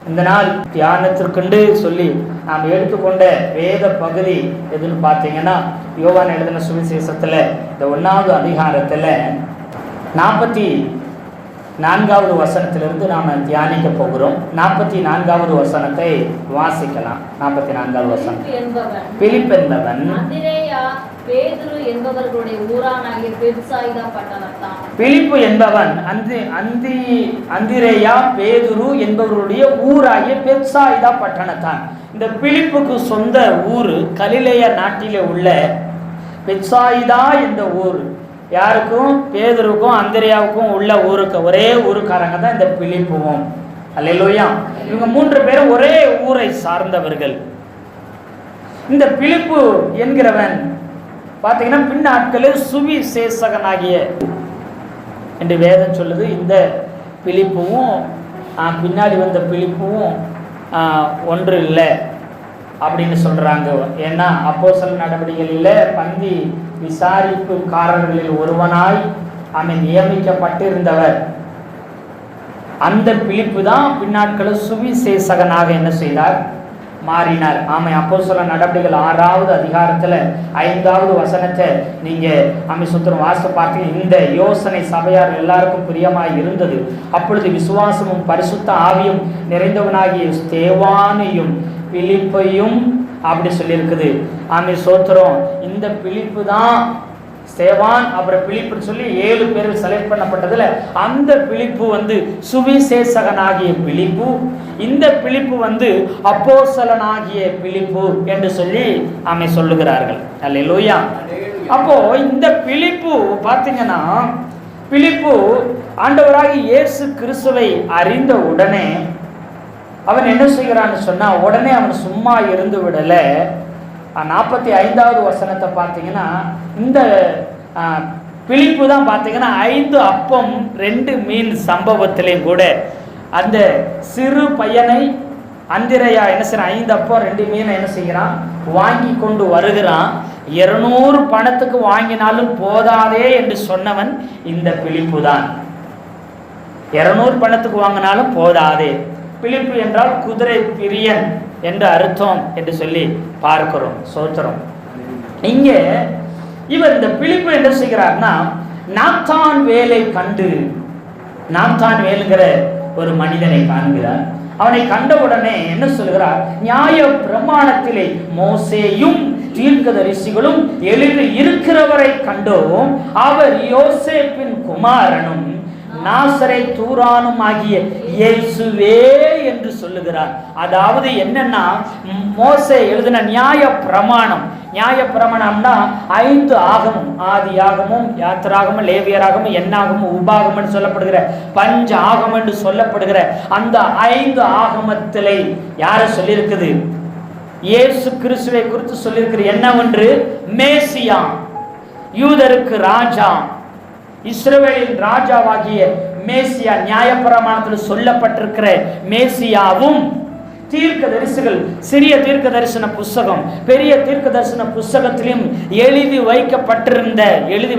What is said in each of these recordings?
இந்த நாள் தியானத்திற்குண்டு சொல்லி நாம் எடுத்துக்கொண்ட வேத பகுதி எதுன்னு பார்த்தீங்கன்னா, யோவான் எழுதின சுவிசேஷத்தில் இந்த 1வது அதிகாரத்தில் 44வது வசனத்திலிருந்து நாம் தியானிக்க போகிறோம். 44வது வசனத்தை வாசிக்கலாம். 44வது வசனம். பிலிப்பு என்பவன் பேதுரு என்பவர்களுடைய ஊரானாகிய பெத்சாயிதா பட்டணத்தான். பிலிப்பு என்பவன் அந்திரேயா பேதுரு என்பவருடைய ஊராகிய பெத்சாயிதா பட்டணத்தான். இந்த பிலிப்புக்கு சொந்த ஊர் கலிலேய நாட்டிலே உள்ள பெத்சாயிதா என்ற ஊர். யாருக்கும்? பேதுருக்கும் அந்திரேயாவுக்கும் உள்ள ஊருக்கு ஒரே ஊருக்காரங்க தான் இந்த பிலிப்புவும். அல்லேலூயா. இவங்க 3 பேரும் ஒரே ஊரை சார்ந்தவர்கள். இந்த பிலிப்பு என்கிறவன் பார்த்தீங்கன்னா பின்னாட்களில் சுவிசேஷகனாகிய என்று வேதம் சொல்லுது. இந்த பிலிப்புவும் பின்னாடி வந்த பிலிப்புவும் ஒன்று இல்லை அப்படின்னு சொல்கிறாங்க. ஏன்னா அப்போஸ்தலர் நடவடிக்கைகளில் பந்தி விசாரிப்புக்காரர்களில் ஒருவனாய் அவன் நியமிக்கப்பட்டிருந்தவர். அந்த பிலிப்பு தான் பின்னாட்களில் சுவிசேஷகனாக என்ன செய்தார்? மாறினார். அப்போஸ்தலர் நடவடிக்கைகள் 6வது அதிகாரத்தில் 5வது வசனத்தை நீங்கள் சுத்தரம் வாசித்து பார்த்தீங்க. இந்த யோசனை சபையார் எல்லாருக்கும் பிரியமாய் இருந்தது. அப்பொழுது விசுவாசமும் பரிசுத்த ஆவியும் நிறைந்தவனாகிய ஸ்தேவானையும் பிலிப்பையும் அப்படி சொல்லியிருக்குது. சோத்திரம். இந்த பிலிப்பு தான் ஸ்தேவான் அப்புறம் பிலிப்புன்னு சொல்லி 7 பேர் செலக்ட் பண்ணப்பட்டதுல அந்த பிலிப்பு சுவிசேஷகனாகிய பிலிப்பு, இந்த பிலிப்பு அப்போஸ்தலனாகிய பிலிப்பு என்று சொல்லி சொல்லுகிறார்கள். அல்லேலூயா. அப்போ இந்த பிலிப்பு பார்த்தீங்கன்னா, பிலிப்பு ஆண்டவராகிய இயேசு கிறிஸ்துவை அறிந்த உடனே அவன் என்ன செய்கிறான்னு சொன்னா, உடனே அவன் சும்மா இருந்து விடல. 45வது வசனத்தை பார்த்தீங்கன்னா, இந்த பிலிப்பு தான் பார்த்தீங்கன்னா 5 அப்பம் 2 மீன் சம்பவத்திலே கூட அந்த சிறு பையனை அந்திரேயா என்ன செய்யறான்? 5 அப்பம் 2 மீனை என்ன செய்கிறான்? வாங்கி கொண்டு வருகிறான். 200 பணத்துக்கு வாங்கினாலும் போதாதே என்று சொன்னவன் இந்த பிலிப்பு தான். 200 பணத்துக்கு வாங்கினாலும் போதாதே. பிலிப்பு என்றால் குதிரை பிரியன் என்று அர்த்தம் என்று சொல்லி பார்க்கிறோம். சோத்திரம். இங்கே இவர் இந்த பிலிப்பு என்ன செய்கிறார்னா, நாத்தான் வேலை கண்டு, நாத்தான் வேலுங்கிற ஒரு மனிதனை காண்கிறார். அவனை கண்டவுடனே என்ன சொல்கிறார்? நியாய பிரமாணத்திலே மோசேயும் தீர்க்கதரிசிகளும் எழுதி இருக்கிறவரை கண்டோம், அவர் யோசேப்பின் குமாரனும் நாசரேத்தூரானும் ஆகிய இயேசுவே என்று சொல்லுகிறார். அதாவது என்னன்னா, மோசே எழுதின நியாய பிரமாணம், நியாய பிரமாணம்னா 5 ஆகமும், ஆதி ஆகமும், யாத்திராகமும், லேவியராகமும், எண்ணாகமும், உபாகமும் சொல்லப்படுகிற பஞ்ச ஆகமம் என்று சொல்லப்படுகிற அந்த 5 ஆகமத்திலே யார சொல்லியிருக்குது? இயேசு கிறிஸ்துவை குறித்து சொல்லியிருக்கிற என்னவென்று? மேசியா, யூதருக்கு ராஜா, இஸ்ரவேலின் ராஜாவாகிய மேசியா, நியாயப்பிரமாணத்தில் சொல்லப்பட்டிருக்கிற மேசியாவும் தீர்க்க தரிசிகள் சிறிய தீர்க்க தரிசன புஸ்தகம், பெரிய தீர்க்க தரிசன புஸ்தகத்திலும் எழுதி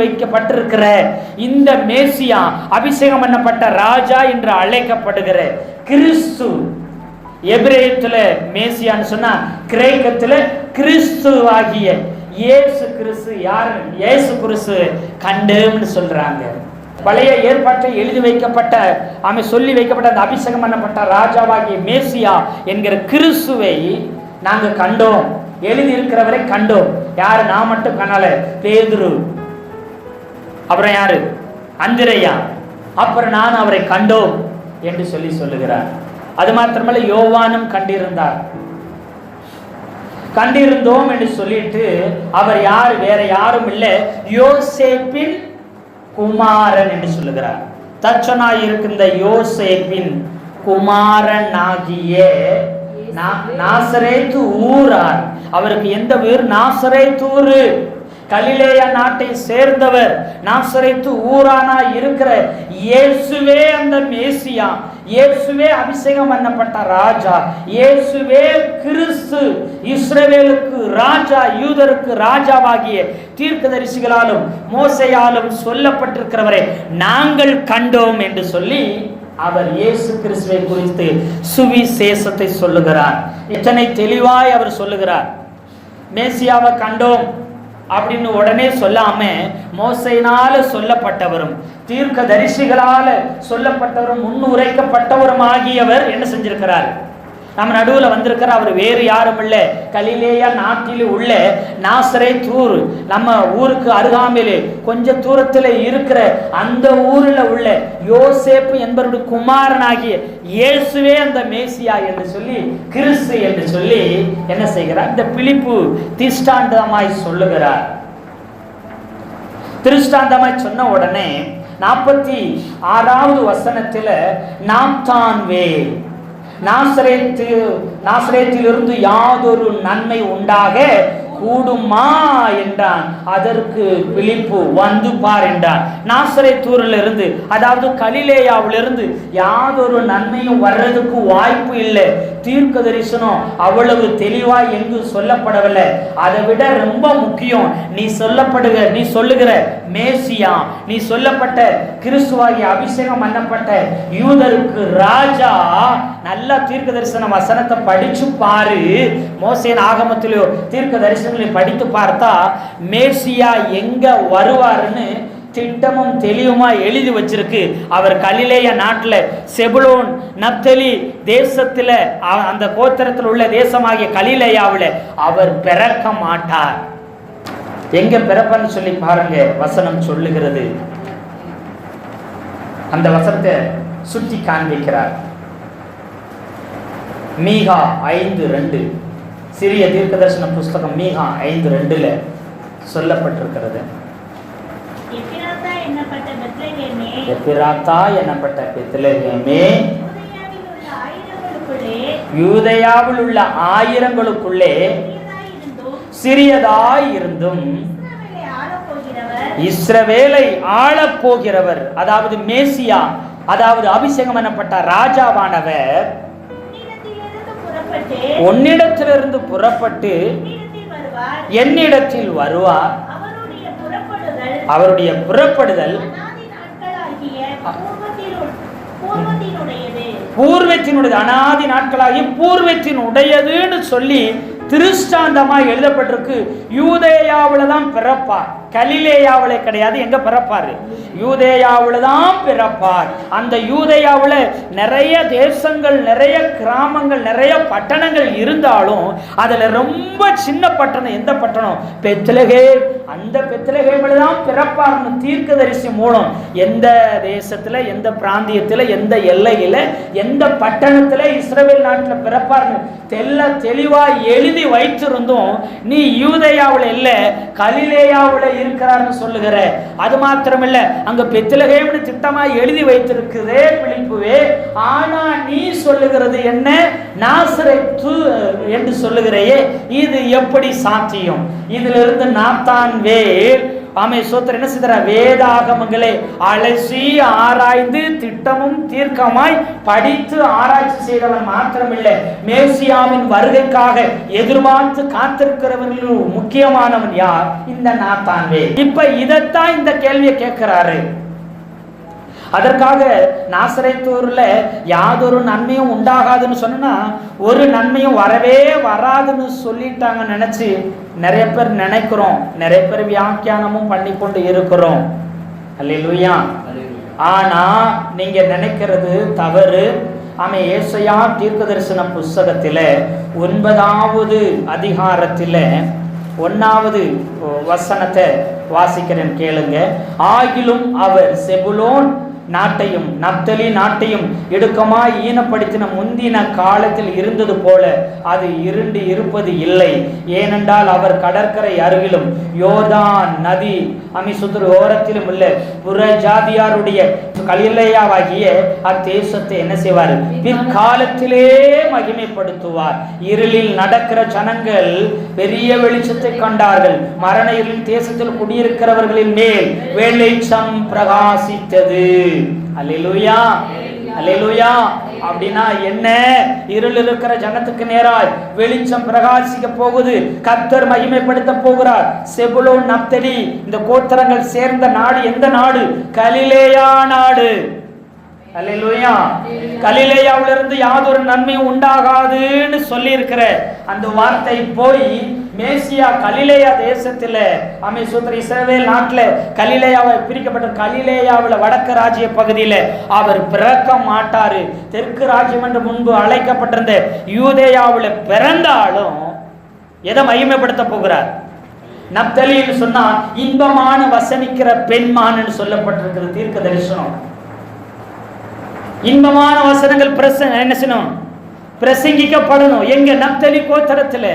வைக்கப்பட்டிருக்கிற இந்த மேசியா, அபிஷேகம் பண்ணப்பட்ட ராஜா என்று அழைக்கப்படுகிற கிறிஸ்து. எபிரேயத்தில் மேசியான்னு சொன்னா, கிரேக்கத்தில் கிறிஸ்து ஆகிய இயேசு கிறிஸ்து யாரு? இயேசு கிறிஸ்து கண்டோம்னு சொல்றாங்க. பழைய ஏற்பாட்டில் எழுதி வைக்கப்பட்ட சொல்லி வைக்கப்பட்ட அந்த அபிஷேகம் பண்ணப்பட்ட ராஜாவாகிய மேசியா என்கிற கிறிஸ்துவை நாங்க கண்டோம், எழுதி இருக்கிறவரை கண்டோம். யாரு? நான் மட்டும் கண்ணால, பேதுரு, அப்புறம் யாரு? அந்திரேயா, அப்புறம் நான் அவரை கண்டோம் என்று சொல்லி சொல்லுகிறார். அது மாத்திரமல்ல, யோவானும் கண்டிருந்தோம் என்று சொல்லிட்டு, அவர் யார்? வேற யாரும் இல்லை, யோசேப்பின் குமாரன் என்று சொல்லுகிறார். தச்சனாய் இருக்கின்ற யோசேப்பின் குமாரன் ஆகிய நாசரேத்து ஊரார். அவருக்கு எந்த ஊர்? நாசரேத்தூரு, கலிலேய நாட்டை சேர்ந்தவர். நாசரேத்து ஊரானா இருக்கிற இயேசுவே அந்த மேசியா, இயேசுவே அபிஷேகம் பண்ணப்பட்ட ராஜா, இயேசுவே கிறிஸ்து, இஸ்ரவேலுக்கு ராஜா, யூதருக்கு ராஜாவாகிய தீர்க்கதரிசிகளாலும் மோசேயாலும் சொல்லப்பட்டிருக்கிறவரை நாங்கள் கண்டோம் என்று சொல்லி அவர் இயேசு கிறிஸ்துவை குறித்து சுவிசேஷத்தை சொல்லுகிறார். எத்தனை தெளிவாய் அவர் சொல்லுகிறார். மேசியாவை கண்டோம் அப்படின்னு உடனே சொல்லாம மோசையினால சொல்லப்பட்டவரும் தீர்க்க தரிசிகளால சொல்லப்பட்டவரும் முன்னுரைக்கப்பட்டவரும் ஆகியவர் என்ன செஞ்சிருக்கிறார்? நம்ம நடுவில் வந்திருக்கிற அவர் வேறு யாரும் இல்லை, கலிலேயா நாட்டில் உள்ள நாசரேத் ஊர், நம்ம ஊருக்கு அருகாமையிலே கொஞ்ச தூரத்தில் இருக்கிற அந்த ஊரில் உள்ள யோசேப்பு என்பவருடைய குமாரனாகிய இயேசுவே அந்த மேசியா என்று சொல்லி கிறிஸ்து என்று சொல்லி என்ன செய்கிறார்? இந்த பிலிப்பு திஷ்டாந்தமாய் சொல்லுகிறார். திருஷ்டாந்தமாய் சொன்ன உடனே 46வது வசனத்தில் நாம் தான்வே நாசரேத்திலிருந்து யாதொரு நன்மை உண்டாக கூடுமா என்றான். அதற்கு பிலிப்பு வந்து பார் என்றான். நாசரேத்தூரிலிருந்து, அதாவது கலிலேயாவிலிருந்து யாதொரு நன்மையும் வர்றதுக்கு வாய்ப்பு இல்லை. தீர்க்க தரிசனம் அவ்வளவு தெளிவாய் எங்கு சொல்லப்படவில்லை. அதை விட ரொம்ப முக்கியம், நீ சொல்லுகிற மேசியா, நீ சொல்லப்பட்ட கிறிஸ்துவாகி அபிஷேகம் பண்ணப்பட்ட யூதருக்கு ராஜா, நல்ல தீர்க்க தரிசன வசனத்தை படிச்சு பாரு. மோசேயின் ஆகமத்திலோ தீர்க்க தரிசனங்களை படித்து பார்த்தா மேசியா எங்க வருவாருன்னு திட்டமும் தெளிவுமா எழுதி வச்சிருக்கு. அவர் கலிலேயா நாட்டில் செபுலோன் நப்தலி தேசத்தில், அந்த கோத்திரத்தில் உள்ள தேசமாகிய கலிலேயாவில் அவர் பிறக்க மாட்டார். எங்க பிறப்பன்னு சொல்லி பாருங்க, வசனம் சொல்லுகிறது. அந்த வசனத்தை சுட்டி காண்பிக்கிறார். மீகா 5:2, சிறிய தீர்க்க தரிசன புஸ்தகம் மீகா 5:2 சொல்லப்பட்டிருக்கிறது. எப்பிராத்தா என்னப்பட்ட பெத்லகேமே, யூதேயாவில் உள்ள ஆயிரங்களுக்குள்ளே சிறியதாய் இருந்தும் இஸ்ரவேலை ஆளப் போகிறவர், அதாவது மேசியா, அதாவது அபிஷேகம் எனப்பட்ட ராஜாவானவர் உன்னிடத்திலிருந்து புறப்பட்டு என்னிடத்தில் வருவார். அவருடைய புறப்படுதல் பூர்வத்தினுடையது, அனாதி நாட்களாகி பூர்வத்தினுடையதுன்னு சொல்லி திருஷ்டாந்தமாக எழுதப்பட்டிருக்கு. யூதேயாவில் தான் பிறப்பார், கலிலேயாவில் கிடையாது. எங்க பிறப்பாரு? யூதேயாவில் தான் பிறப்பார். அந்த யூதேயாவில் நிறைய தேசங்கள், நிறைய கிராமங்கள், நிறைய பட்டணங்கள் இருந்தாலும் அதுல ரொம்ப சின்ன பட்டணம் எந்த பட்டணம்? பெத்லகேம். அந்த பெத்லகேமில் தான் பிறப்பார்னு தீர்க்கதரிசி மூலம் எந்த தேசத்துல, எந்த பிராந்தியத்துல, எந்த எல்லையில, எந்த பட்டணத்துல இஸ்ரவேல் நாட்டில் பிறப்பார்னு தெளிவா எழுதி வைத்திருந்தோம். நீ யூதேயாவில் இல்ல கலிலேயாவில் இருக்கிறார்னு சொல்லுகிற. அது மாத்திரமில்ல, அங்க பெத்லகேம்னு திட்டமாய் எழுதி வைத்திருக்கிறதே பிலிப்புவே. ஆனா நீ சொல்லுகிறது என்ன? நாசரேத்து என்று சொல்லுகிறையே, இது எப்படி சாத்தியம்? இதுல இருந்து நாத்தான்வே ஆமை சோத்திர என்ன செய்தார்? வேதாகமங்களை அலசி ஆராய்ந்து திட்டமும் தீர்க்கமாய் படித்து ஆராய்ச்சி செய்தவன் மாத்திரமில்லை, மேசியாவின் வருகைக்காக எதிர்பார்த்து காத்திருக்கிறவர்கள் முக்கியமானவன் யார்? இந்த நாத்தான்வே. இப்ப இதைத்தான் இந்த கேள்வியை கேட்கிறாரு. அதற்காக நாசரேத்தூர்ல யாதொரு நன்மையும் உண்டாகாதுன்னு சொன்னா, ஒரு நன்மையும் வரவே வராதுன்னு சொல்லிட்டாங்க நினைச்சு நிறைய பேர் நினைக்கிறோம், நிறைய பேர் வியாக்கியானமும் பண்ணி கொண்டு இருக்கிறோம். அல்லேலூயா. ஆனா நீங்க நினைக்கிறது தவறு. ஆமே, ஏசாயா தீர்க்க தரிசன புஸ்தகத்தில 9வது அதிகாரத்தில 1வது வசனத்தை வாசிக்கிறேன், கேளுங்க. ஆகிலும் அவர் செபுலோன் நாட்டையும் நப்தலி நாட்டையும் இடுக்கமாய் ஈனப்படுத்தின முந்தின காலத்தில் இருந்தது போல அது இருண்டு இருப்பது இல்லை. ஏனென்றால் அவர் கடற்கரை அருகிலும் யோர்தான் நதி அமிசுதர் ஓரத்திலும் உள்ள புற ஜாதியாருடைய கலிலேயாவாகிய அத்தேசத்தை என்ன செய்வார்? பிற்காலத்திலே மகிமைப்படுத்துவார். இருளில் நடக்கிற ஜனங்கள் பெரிய வெளிச்சத்தை கண்டார்கள். மரண இருளின் தேசத்தில் குடியிருக்கிறவர்களின் மேல் வெளிச்சம் பிரகாசித்தது. அல்லேலூயா, அல்லேலூயா. அப்படின்னா என்ன? இருள் இருக்கிற ஜனத்துக்கு நேராய் வெளிச்சம் பிரகாசிக்க போகுது. கர்த்தர் மகிமைப்படுத்த போகிறார். செபுலோன் நப்தலி இந்த கோத்திரங்கள் சேர்ந்த நாடு எந்த நாடு? கலிலேயா நாடு. அல்லேலூயா. கலிலேயாவிலிருந்து யாதொரு நன்மையும் உண்டாகாதுன்னு சொல்லி இருக்கிற அந்த வார்த்தை போய் மேசியா கலிலேயா தேசத்துல இஸ்ரவேல் நாட்டுல கலிலேயாவை பிரிக்கப்பட்ட கலிலேயாவில் வடக்கு ராஜ்ய பகுதியில அவர் பிறக்க மாட்டாரு. தெற்கு ராஜ்யம் என்று முன்பு அழைக்கப்பட்டிருந்த யூதேயாவில் பிறந்தாலும் எதை மகிமைப்படுத்த போகிறார்? நப்தலின்னு சொன்னா இன்பமான வசனிக்கிற பெண்மான்னு சொல்லப்பட்டிருக்கிறது தீர்க்க தரிசனம். இன்பமான வசனங்கள் என்ன செய்யணும்? பிரசங்கிக்கப்படணும். எங்க? நப்தலி கோத்திரத்துல,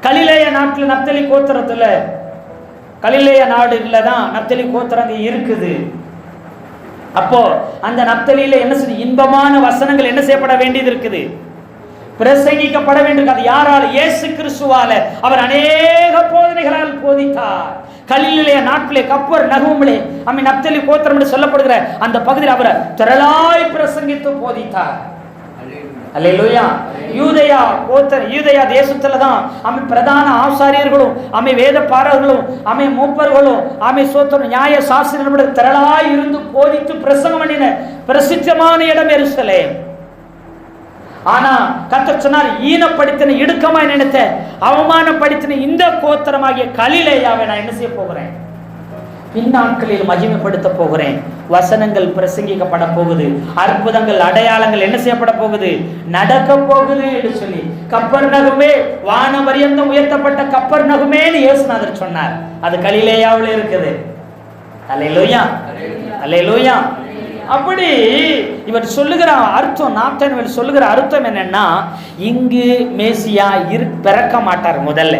கலிலேய நாட்டுல, நப்தலி கோத்திரத்துல, கலிலேய நாடுல தான் நப்தலி கோத்திரம் இருக்குது. அப்போ அந்த நப்தலியில என்ன செய்ய? இன்பமான வசனங்கள் என்ன செய்யப்பட வேண்டியது இருக்குது? பிரசங்கிக்கப்பட வேண்டும். அது யாரால்? இயேசு கிறிஸ்துவால. அவர் அநேக போதனைகளால் போதித்தார். கலிலேய நாட்டிலே கப்பர் நகூமிலே நப்தலி கோத்திரம் என்று சொல்லப்படுகிற அந்த பகுதியில் அவர் திரளாய் பிரசங்கித்து போதித்தார். அல்லேலூயா. யூதேயா தேசத்துல தான் பிரதான ஆசாரியர்களும் வேத பாரர்களும் மூப்பர்களும் சோத்திரம் நியாய சாஸ்திரங்களும் திரளாய் இருந்து போதித்து பிரசங்கம் பண்ணின பிரசித்தமான இடம் எருசலேம். ஆனா கர்த்தர் சொன்னார், ஈனப்படுத்தின, இடுக்கமாய் நினைத்த, அவமானப்படுத்தின இந்த கோத்திரமாகிய கலிலேயாவை நான் என்ன செய்ய போகிறேன்? பின்னாட்களில் மகிமைப்படுத்த போகிறேன். வசனங்கள் பிரசங்கிக்கப்பட போகுது. அற்புதங்கள், அடையாளங்கள் என்ன செய்யப்பட போகுது? நடக்க போகுது என்று சொல்லி கப்பர் நகுமே, வானவரியந்தம் உயர்த்தப்பட்ட கப்பர் நகுமேன்னு இயேசுநாதர் சொன்னார். அது கலிலேயாவில் இருக்குது. அல்லேலூயா, அல்லேலூயா. அப்படி இவர் சொல்லுகிற அர்த்தம், நாத்தான்வேல் சொல்லுகிற அர்த்தம் என்னன்னா, இங்கு மேசியா பிறக்க மாட்டார். முதல்ல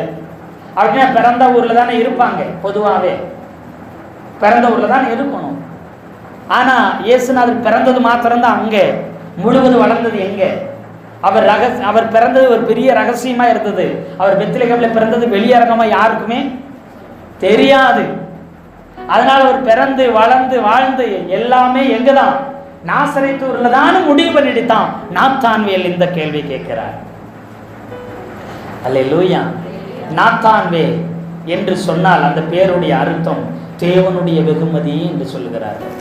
அப்படின்னா பிறந்த ஊர்ல தானே இருப்பாங்க. பொதுவாகவே பிறந்த ஊர்ல தான் இருக்கணும். ஆனா இயேசுநாதர் பிறந்தது மாத்திரம்தான் அங்க. முழுவதும் வளர்ந்தது எங்க? அவர் பிறந்தது ஒரு பெரிய ரகசியமா இருந்தது. அவர் பெத்லகேம்ல பிறந்தது வெளியரங்கமா யாருக்குமே தெரியாது. அதனால அவர் பிறந்து வளர்ந்து வாழ்ந்து எல்லாமே எங்கதான்? நாசரேத்தூர்ல தான் முடிவு பண்ணிட்டான். நாத்தான்வேல் இந்த கேள்வி கேட்கிறார். அல்லேலூயா. நாத்தான்வேல் என்று சொன்னால் அந்த பேருடைய அர்த்தம் தேவனுடைய வெகுமதி என்று சொல்லுகிறார்கள்.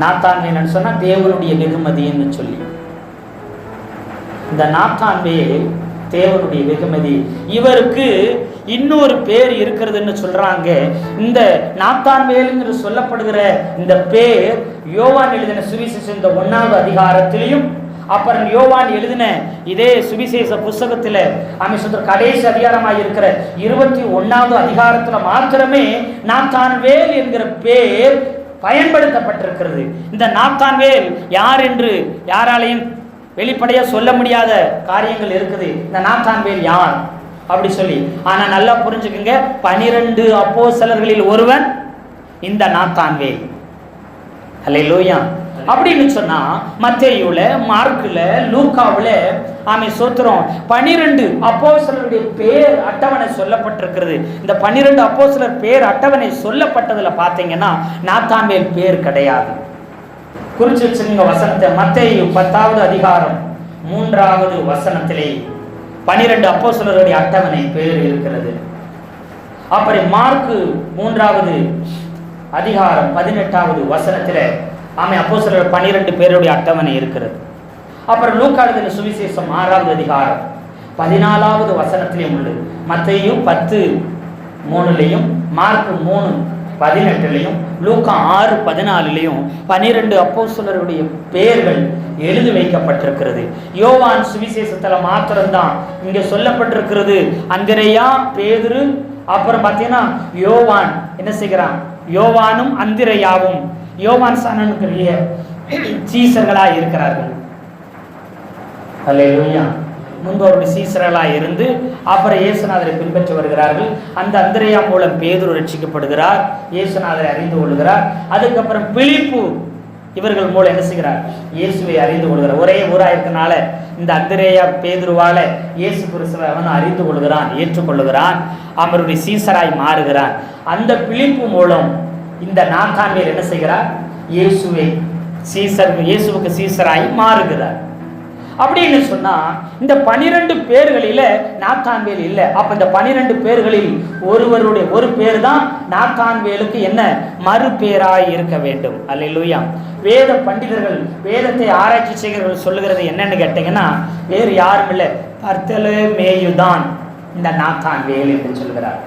நாத்தான்வேல் சொன்னா தேவனுடைய வெகுமதி என்று சொல்லி, இந்த நாத்தான்வேல் தேவனுடைய வெகுமதி. இவருக்கு இன்னொரு பேர் இருக்கிறதுன்னு சொல்றாங்க. இந்த நாத்தான்வேலுங்கிற சொல்லப்படுகிற இந்த பேர் யோவான் எழுதின சுவிசேஷம் இந்த 1வது அதிகாரத்திலையும், அப்புறம் யோவான் எழுதின இதே சுவிசேஷ புஸ்தகத்துல கடைசி அதிகாரமாக இருக்கிற 21வது அதிகாரத்துல மாத்திரமே நாத்தான்வேல் என்கிற பேர் பயன்படுத்தப்பட்டிருக்கிறது. இந்த நாத்தான்வேல் யார் என்று யாராலையும் வெளிப்படையா சொல்ல முடியாத காரியங்கள் இருக்குது. இந்த நாத்தான்வேல் யார் அப்படி சொல்லி. ஆனா நல்லா புரிஞ்சுக்குங்க, 12 அப்போஸ்தலர்களில் ஒருவன் இந்த நாத்தான்வேல். அல்லேலூயா. அப்படின்னு சொன்னா மத்தேயுல, மார்க்குல, லூக்காவுல சோத்திரம் 12 அப்போஸ்தலருடைய பேர் அட்டவணை சொல்லப்பட்டிருக்கிறது. இந்த 12 அப்போஸ்தலர் பேர் அட்டவணை சொல்லப்பட்டதுல பாத்தீங்கன்னா நாத்தான்வேல் பேர் கிடையாது. குறிச்சு வச்சுங்க வசனத்தை. மத்தேயு 10வது அதிகாரம் 3வது வசனத்திலே 12 அப்போஸ்தலருடைய அட்டவணை பேர் இருக்கிறது. அப்புறம் மார்க்கு 3வது அதிகாரம் 18வது வசனத்திலே அப்போஸ்தலர் 12 பேருடைய அட்டவணை இருக்கிறது. அப்புறம் லூக்கா எழுதின சுவிசேஷம் 6வது அதிகாரம் 14வது வசனத்திலேயும் உள்ளது. மத்தேயு 10:3லையும், மார்க்கு 3:18லையும், லூக்கா 6:14லையும் 12 அப்போஸ்தலருடைய பெயர்கள் எழுதி வைக்கப்பட்டிருக்கிறது. யோவான் சுவிசேஷத்துல மாத்திரம்தான் இங்க சொல்லப்பட்டிருக்கிறது அந்திரேயா, பேதுரு, அப்புறம் பார்த்தீங்கன்னா யோவான் என்ன செய்கிறான்? யோவானும் அந்திரேயாவும் யோவான் சானனுக்குரிய சீசர்களா இருக்கிறார்கள். அல்லேலூயா. முன்பு அவருடைய சீசர்களாக இருந்து அப்புறம் இயேசுநாதரை பின்பற்றி வருகிறார்கள். அந்த அந்திரேயா மூலம் பேதுரு ரட்சிக்கப்படுகிறார், இயேசுநாதரை அறிந்து கொள்கிறார். அதுக்கப்புறம் பிலிப்பு இவர்கள் மூலம் என்ன செய்கிறார்? இயேசுவை அறிந்து கொள்கிறார். ஒரே ஊரா இருக்கனால இந்த அந்திரேயா பேதுருவால இயேசு கிறிஸ்துவை அவன் அறிந்து கொள்கிறான், ஏற்றுக்கொள்ளுகிறான், அவருடைய சீசராய் மாறுகிறான். அந்த பிலிப்பு மூலம் இந்த நாத்தான்வேல் என்ன செய்கிறார்? இயேசுவுக்கு சீசராய் மாறுகிறார். அப்படின்னு சொன்னா இந்த 12 பேர்களில நாத்தான்வேல் இல்லை. அப்ப இந்த 12 பேர்களில் ஒருவருடைய ஒரு பேர் தான் நாத்தான்வேலுக்கு என்ன மறு பேராய் இருக்க வேண்டும். அல்லேலூயா. வேத பண்டிதர்கள், வேதத்தை ஆராய்ச்சி செய்கிறவர்கள் சொல்லுகிறது என்னன்னு கேட்டீங்கன்னா, வேறு யாரும் இல்லை, பர்த்தலமேயு தான் இந்த நாத்தான்வேல் என்று சொல்கிறார்.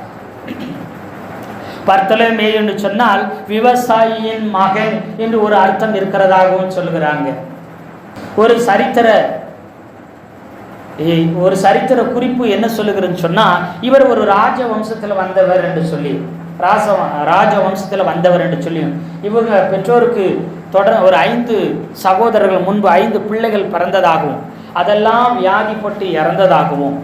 பர்த்தலமேயு என்று சொன்னால் விவசாயியின் மகன் என்று ஒரு அர்த்தம் இருக்கிறதாகவும் சொல்கிறாங்க. ஒரு சரித்திர குறிப்பு என்ன சொல்லுகிறதுன்னு சொன்னா, இவர் ஒரு ராஜ வம்சத்தில் வந்தவர் என்று சொல்லி, ராஜ வம்சத்தில் வந்தவர் என்று சொல்லி, இவங்க பெற்றோருக்கு தொடர் ஒரு 5 சகோதரர்கள், முன்பு 5 பிள்ளைகள் பிறந்ததாகவும் அதெல்லாம் வியாதிப்பட்டு இறந்ததாகவும்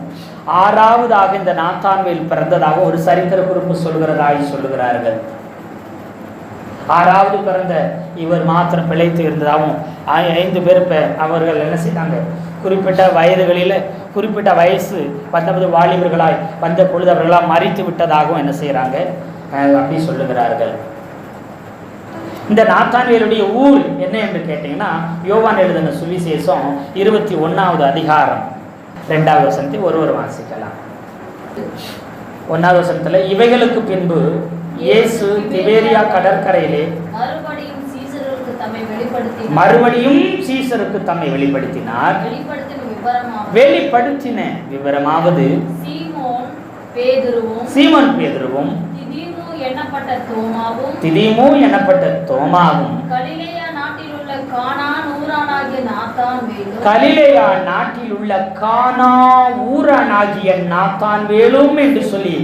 6வதாக இந்த நாத்தான்வேல் பிறந்ததாக ஒரு சரித்திர குறிப்பு சொல்லுகிறார்கள். 6வது பிறந்த இவர் மாத்திரம் பிழைத்து இருந்ததாகவும் 5 பேர் அவர்கள் என்ன செய்தாங்க, குறிப்பிட்ட வயதுகளில் குறிப்பிட்ட வயசு வந்தபோது வாலிபர்களாய் வந்த பொழுது அவர்களால் மறித்து விட்டதாகவும் என்ன செய்கிறாங்க, அப்படி சொல்லுகிறார்கள். இந்த நாத்தான்வேலுடைய ஊர் என்ன என்று கேட்டீங்கன்னா, யோவான் எழுதின சுவிசேஷம் 21வது அதிகாரம் 2வது வசனத்தை ஒருவர் வாசிக்கலாம். 1வது வசனத்துல, இவைகளுக்கு பின்பு இயேசு திபேரியா கடற்கரையிலே மறுபடியும் சீசருக்கு தம்மை வெளிப்படுத்தினார். வெளிப்படுத்தின விவரமாவது சீமோன் பேதுருவும் திதிமு எனப்பட்ட தோமாவும் கலிலேயா நாட்டில் உள்ள கானா ஊரானாகிய நாத்தான்வேலும் என்று சொல்லி,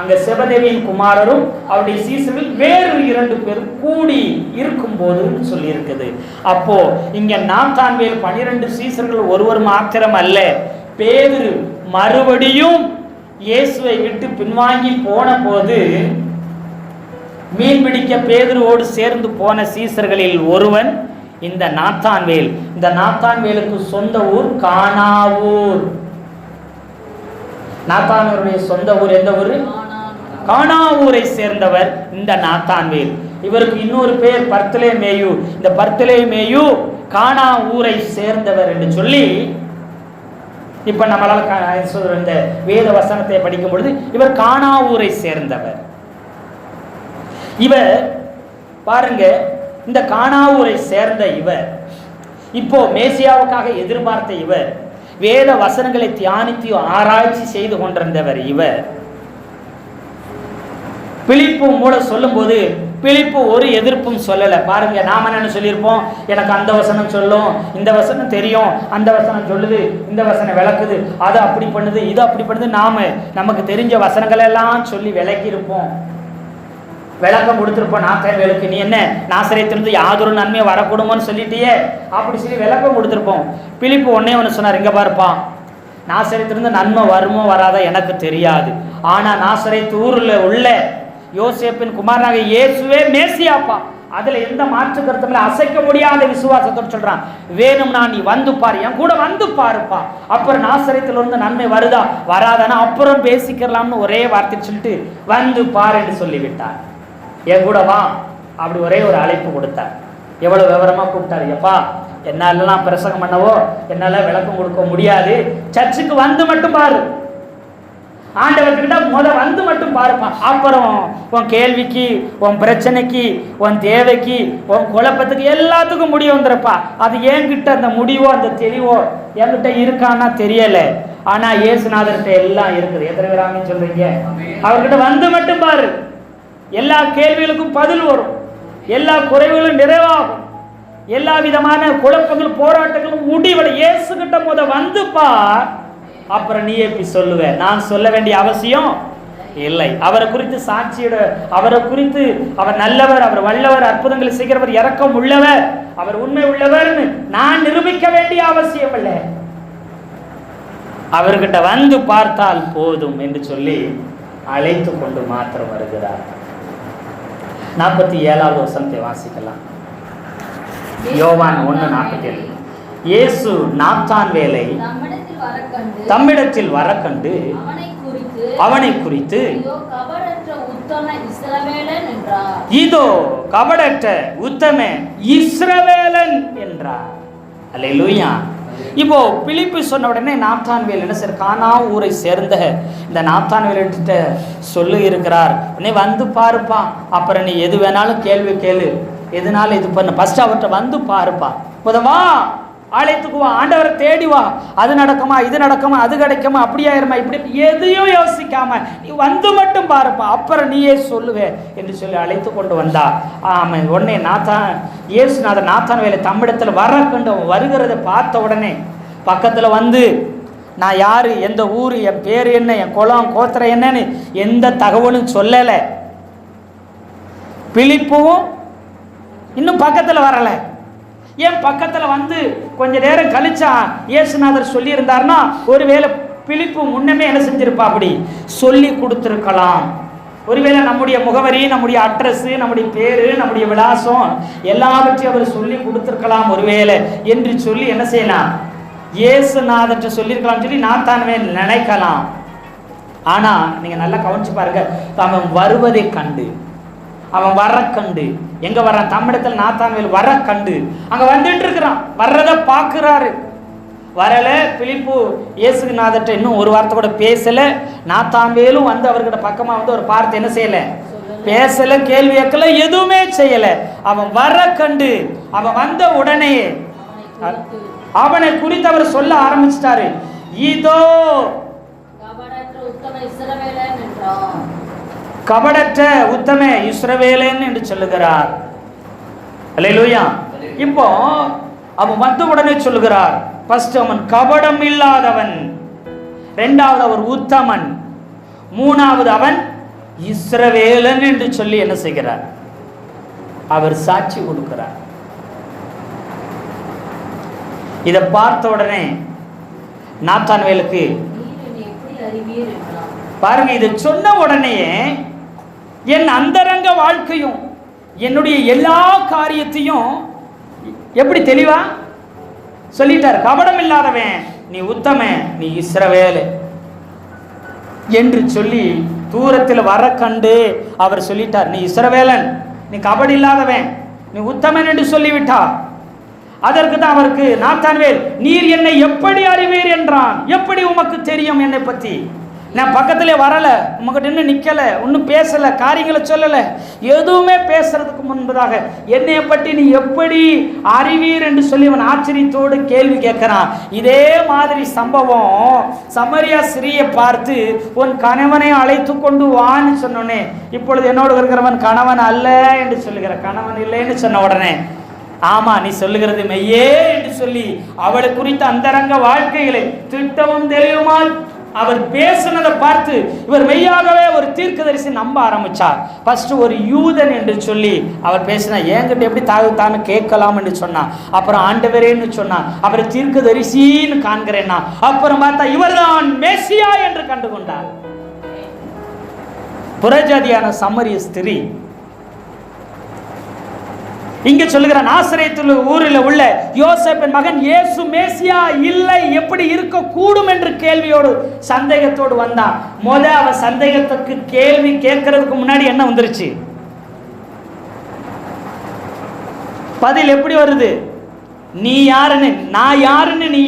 அங்க செபதேவியின் குமாரரும் அவருடைய சீசர்கள் வேறு 2 பேர் கூடி இருக்கும் போது சொல்லி இருக்குது. அப்போ இங்க நாத்தான்வேல் 12 சீசர்கள் ஒருவர் மாத்திரம் அல்ல, பேதுரு மறுபடியும் இயேசுவை விட்டு பின்வாங்கி போன போது மீன் பிடிக்க பேதுருவோடு சேர்ந்து போன சீசர்களில் ஒருவன் இந்த நாத்தான்வேல். இந்த நாத்தான்வேலுக்கு சொந்த ஊர் கானாவூர். நாத்தான்வேலுடைய சொந்த ஊர் எந்த ஊர்? கானாவூரை சேர்ந்தவர் இந்த நாத்தான்வேல். இவருக்கு இன்னொரு பேர் பர்த்தலமேயு. இந்த பர்த்தலமேயு கானாவூரை சேர்ந்தவர் என்று சொல்லி, இப்ப நம்மளால இந்த வேத வசனத்தை படிக்கும் பொழுது இவர் கானாவூரை சேர்ந்தவர். இவர் பாருங்க, இந்த கானாவூரை சேர்ந்த இவர், இப்போ மேசியாவுக்காக எதிர்பார்த்த இவர், வேத வசனங்களை தியானித்து ஆராய்ச்சி செய்து கொண்டிருந்தவர் இவர். பிலிப்பு மூலம் சொல்லும் போது பிலிப்பு ஒரு எதிர்ப்பும் சொல்லலை. பாருங்க, நாம என்ன சொல்லியிருப்போம், எனக்கு அந்த வசனம் சொல்லும், இந்த வசனம் தெரியும், அந்த வசனம் சொல்லுது, இந்த வசனம் விளக்குது, அது அப்படி பண்ணுது, இது அப்படி பண்ணுது, நமக்கு தெரிஞ்ச வசனங்கள் எல்லாம் சொல்லி விளக்கியிருப்போம், விளக்கம் கொடுத்துருப்போம். நாத்தான்வேலுக்கு நீ என்ன நாசரேத்திலிருந்து யாதொரு நன்மையை வரக்கூடுமோன்னு சொல்லிட்டியே அப்படி சொல்லி விளக்கம் கொடுத்துருப்போம். பிலிப்பு ஒன்னே ஒன்று சொன்னார், இங்க பாருப்பா, நாசரேத்திலிருந்து நன்மை வருமோ வராதா எனக்கு தெரியாது, ஆனா நாசரேத்து ஊர்ல உள்ள யோசேப்பின் குமாரனாக இயேசுவே மேசியாப்பா, அதுல எந்த மாற்று கருத்தும் அசைக்க முடியாத விசுவாசத்தோடு சொல்றான். வேணும்னா நீ வந்து பாரு, என் கூட வந்து பாருப்பா, அப்புறம் நாசரேத்துல இருந்து நன்மை வருதா வராதானா அப்புறம் பேசிக்கலாம்னு ஒரே வார்த்தை சொல்லிட்டு வந்து பாரு என்று சொல்லிவிட்டார். என் கூட வா அப்படி ஒரே ஒரு அழைப்பு கொடுத்தார். எவ்வளவு விவரமா கூப்பிட்டாரு. எப்பா, என்னாலலாம் பிரசங்கம் பண்ணவோ என்னால விளக்கம் கொடுக்க முடியாது, சர்ச்சுக்கு வந்து மட்டும் பாரு, ஆண்டவர்கிட்ட வந்து மட்டும் பாருப்பா, அப்புறம் உன் கேள்விக்கு, உன் பிரச்சனைக்கு, உன் தேவைக்கு, உன் குழப்பத்துக்கு எல்லாத்துக்கும் முடிவு வந்துருப்பா. அது என்கிட்ட அந்த முடிவோ அந்த தெளிவோ என்கிட்ட இருக்கான்னா தெரியல, ஆனா இயேசுநாதர்கிட்ட எல்லாம் இருக்குது. எத்தனை பேராங்கன்னு சொல்றீங்க? அவர்கிட்ட வந்து மட்டும் பாரு, எல்லா கேள்விகளுக்கும் பதில் வரும், எல்லா குறைவுகளும் நிறைவாகும், எல்லா விதமான குழப்பங்கள் போராட்டங்களும் முடிவடை. இயேசு கிட்ட வந்து பார், அப்புறம் நீ எப்படி சொல்லுவ? நான் சொல்ல வேண்டிய அவசியம் இல்லை. அவரை குறித்து சாட்சியோட, அவரை குறித்து அவர் நல்லவர், அவர் வல்லவர், அற்புதங்களை செய்கிறவர், இரக்கம் உள்ளவர், அவர் உண்மை உள்ளவர்னு நான் நிரூபிக்க வேண்டிய அவசியம் இல்லை. அவர்கிட்ட வந்து பார்த்தால் போதும் என்று சொல்லி அழைத்து கொண்டு மாத்திரம் வருகிறார். 47வது வசனத்தை வாசிக்கலாம். யோவான் 1:47. இயேசு நாத்தான்வேலை தம்மிடத்தில் வர கண்டு அவனை குறித்து இதோ கபடற்ற உத்தம இஸ்ரவேலன் என்றார். அல்லேலூயா. இப்போ பிலிப்பு சொன்ன உடனே நாத்தான்வேல் என்ன சார், கானா ஊரை சேர்ந்த இந்த நாத்தான்வேல் சொல்லி இருக்கிறார், நீ வந்து பாருப்பா, அப்புறம் நீ எது வேணாலும் கேள்வி கேளு, எதனால இது பண்ண, ஃபர்ஸ்ட் அவர்கிட்ட வந்து பாருப்பா, வா ஆலயத்துக்கு வா, ஆண்டவரை தேடி வா, அது நடக்குமா இது நடக்குமா அது கிடைக்குமா அப்படியாயிருமா இப்படி எதையும் யோசிக்காம நீ வந்து மட்டும் பாருப்பா, அப்புறம் நீயே சொல்லுவே என்று சொல்லி அழைத்து கொண்டு வந்தா. ஆமாம், உடனே இயேசுநாதர் நாத்தான்வேலை தம்மிடத்தில் வர கண்டு வருகிறத பார்த்த உடனே பக்கத்தில் வந்து நான் யார், எந்த ஊர், என் பேர் என்ன, என் குலம் கோத்திரம் என்னன்னு எந்த தகவலும் சொல்லலை. பிலிப்புவும் இன்னும் பக்கத்தில் வரலை. ஏன் பக்கத்தில் வந்து கொஞ்ச நேரம் கழிச்சா இயேசுநாதர் சொல்லியிருந்தார்னா ஒருவேளை பிலிப்பு முன்னமே என்ன செஞ்சிருப்பா, அப்படி சொல்லி கொடுத்துருக்கலாம். ஒருவேளை நம்முடைய முகவரி, நம்முடைய அட்ரஸ், நம்முடைய பேரு, நம்முடைய விலாசம் எல்லாவற்றையும் அவர் சொல்லி கொடுத்துருக்கலாம் ஒருவேளை என்று சொல்லி என்ன செய்யலாம், இயேசுநாதர்கிட்ட சொல்லியிருக்கலாம் சொல்லி நாத்தான்வே நினைக்கலாம். ஆனா நீங்க நல்லா கவனிச்சு பாருங்க, அவன் வருவதை கண்டு, அவன் வர கண்டு, எங்க வர்றான், தமிழத்தில் நாத்தான்வேல் வர கண்டு அங்க வந்துட்டு இருக்கிறான், வர்றத பாக்குறாரு. வரல பிலிப்பு இயேசுநாதர்கிட்ட இன்னும் ஒரு வார்த்தை கூட பேசல. நாத்தான்வேலும் வந்து அவர்கிட்ட பக்கமா வந்து ஒரு பார்த்து என்ன செய்யல, பேசல, கேள்வி கேட்கல, எதுவுமே செய்யல. அவன் வர கண்டு, அவன் வந்த உடனே அவனை குறித்து அவர் சொல்ல ஆரம்பிச்சிட்டாரு. இதோ கபடற்ற உத்தம இஸ்ரவேலன் என்று சொல்லுகிறார். அல்லேலூயா. இப்போ அவன் வந்த உடனே சொல்லுகிறார், ஃபர்ஸ்ட் அவன் கபடம் இல்லாதவன், இரண்டாவது அவர் உத்தமன், மூணாவது அவன் இஸ்ரவேலன் என்று சொல்லி என்ன செய்கிறார், அவர் சாட்சி கொடுக்கிறார். இதை பார்த்த உடனே நாத்தான்வேலுக்கு பாருங்க, இதை சொன்ன உடனே என் அந்தரங்க வாழ்க்கையும் என்னுடைய எல்லா காரியத்தையும் எப்படி தெளிவா சொல்லிட்டார். கபடம் இல்லாதவன் நீ உத்தமன், நீ இஸ்ரவேல் என்று சொல்லி தூரத்தில் வர கண்டு அவர் சொல்லிட்டார், நீ இஸ்ரவேலன், நீ கபடி இல்லாதவன், நீ உத்தமன் என்று சொல்லிவிட்டார். அதற்கு தான் அவருக்கு நாத்தான்வேல், நீர் என்னை எப்படி அறிவீர் என்றான். எப்படி உமக்கு தெரியும் என்னை பத்தி? நான் பக்கத்திலே வரல, உங்ககிட்ட இன்னும் நிக்கல, ஒன்றும் பேசல, காரியங்களை சொல்லல, எதுவுமே பேசுறதுக்கு முன்பதாக என்னை பற்றி நீ எப்படி அறிவீர் என்று சொல்லி அவன் ஆச்சரியத்தோடு கேள்வி கேட்கிறான். இதே மாதிரி சம்பவம் சமரியா ஸ்திரீயை பார்த்து உன் கணவனை அழைத்து கொண்டு வான்னு சொன்னோன்னே, இப்பொழுது என்னோடு இருக்கிறவன் கணவன் அல்ல என்று சொல்லுகிற, கணவன் இல்லைன்னு சொன்ன உடனே ஆமா நீ சொல்லுகிறது மெய்யே என்று சொல்லி அவளை குறித்த அந்தரங்க வாழ்க்கைகளை திட்டமும் தெளிவுமா அவர் பேசினதை பார்த்து இவர் மெய்யாகவே ஒரு தீர்க்கதரிசி நம்ப ஆரம்பிச்சார். ஃபர்ஸ்ட் ஒரு யூதன் என்று சொல்லி அவர் பேசினா, என்கிட்ட எப்படி தான்னு கேட்கலாம் என்று சொன்னான். அப்புறம் ஆண்டவரேன்னு சொன்னான். அப்புறம் தீர்க்கதரிசின்னு காண்கிறேன்னா, அப்புறம் பார்த்தா இவர்தான் மேசியா என்று கண்டுகொண்டார். புறஜாதியான சமரிய ஸ்திரீ இங்க சொல்லுகிற நாசரேத்து ஊரில் உள்ள யோசேப்பின் மகன் இயேசு மேசியா இல்லை, எப்படி இருக்க கூடும் என்று கேள்வியோடு சந்தேகத்தோடு வந்தான். அவன் சந்தேகத்துக்கு கேள்வி கேட்கறதுக்கு முன்னாடி என்ன வந்துருச்சு, பதில் எப்படி வருது? நீ யாருன்னு, நான் யாருன்னு நீ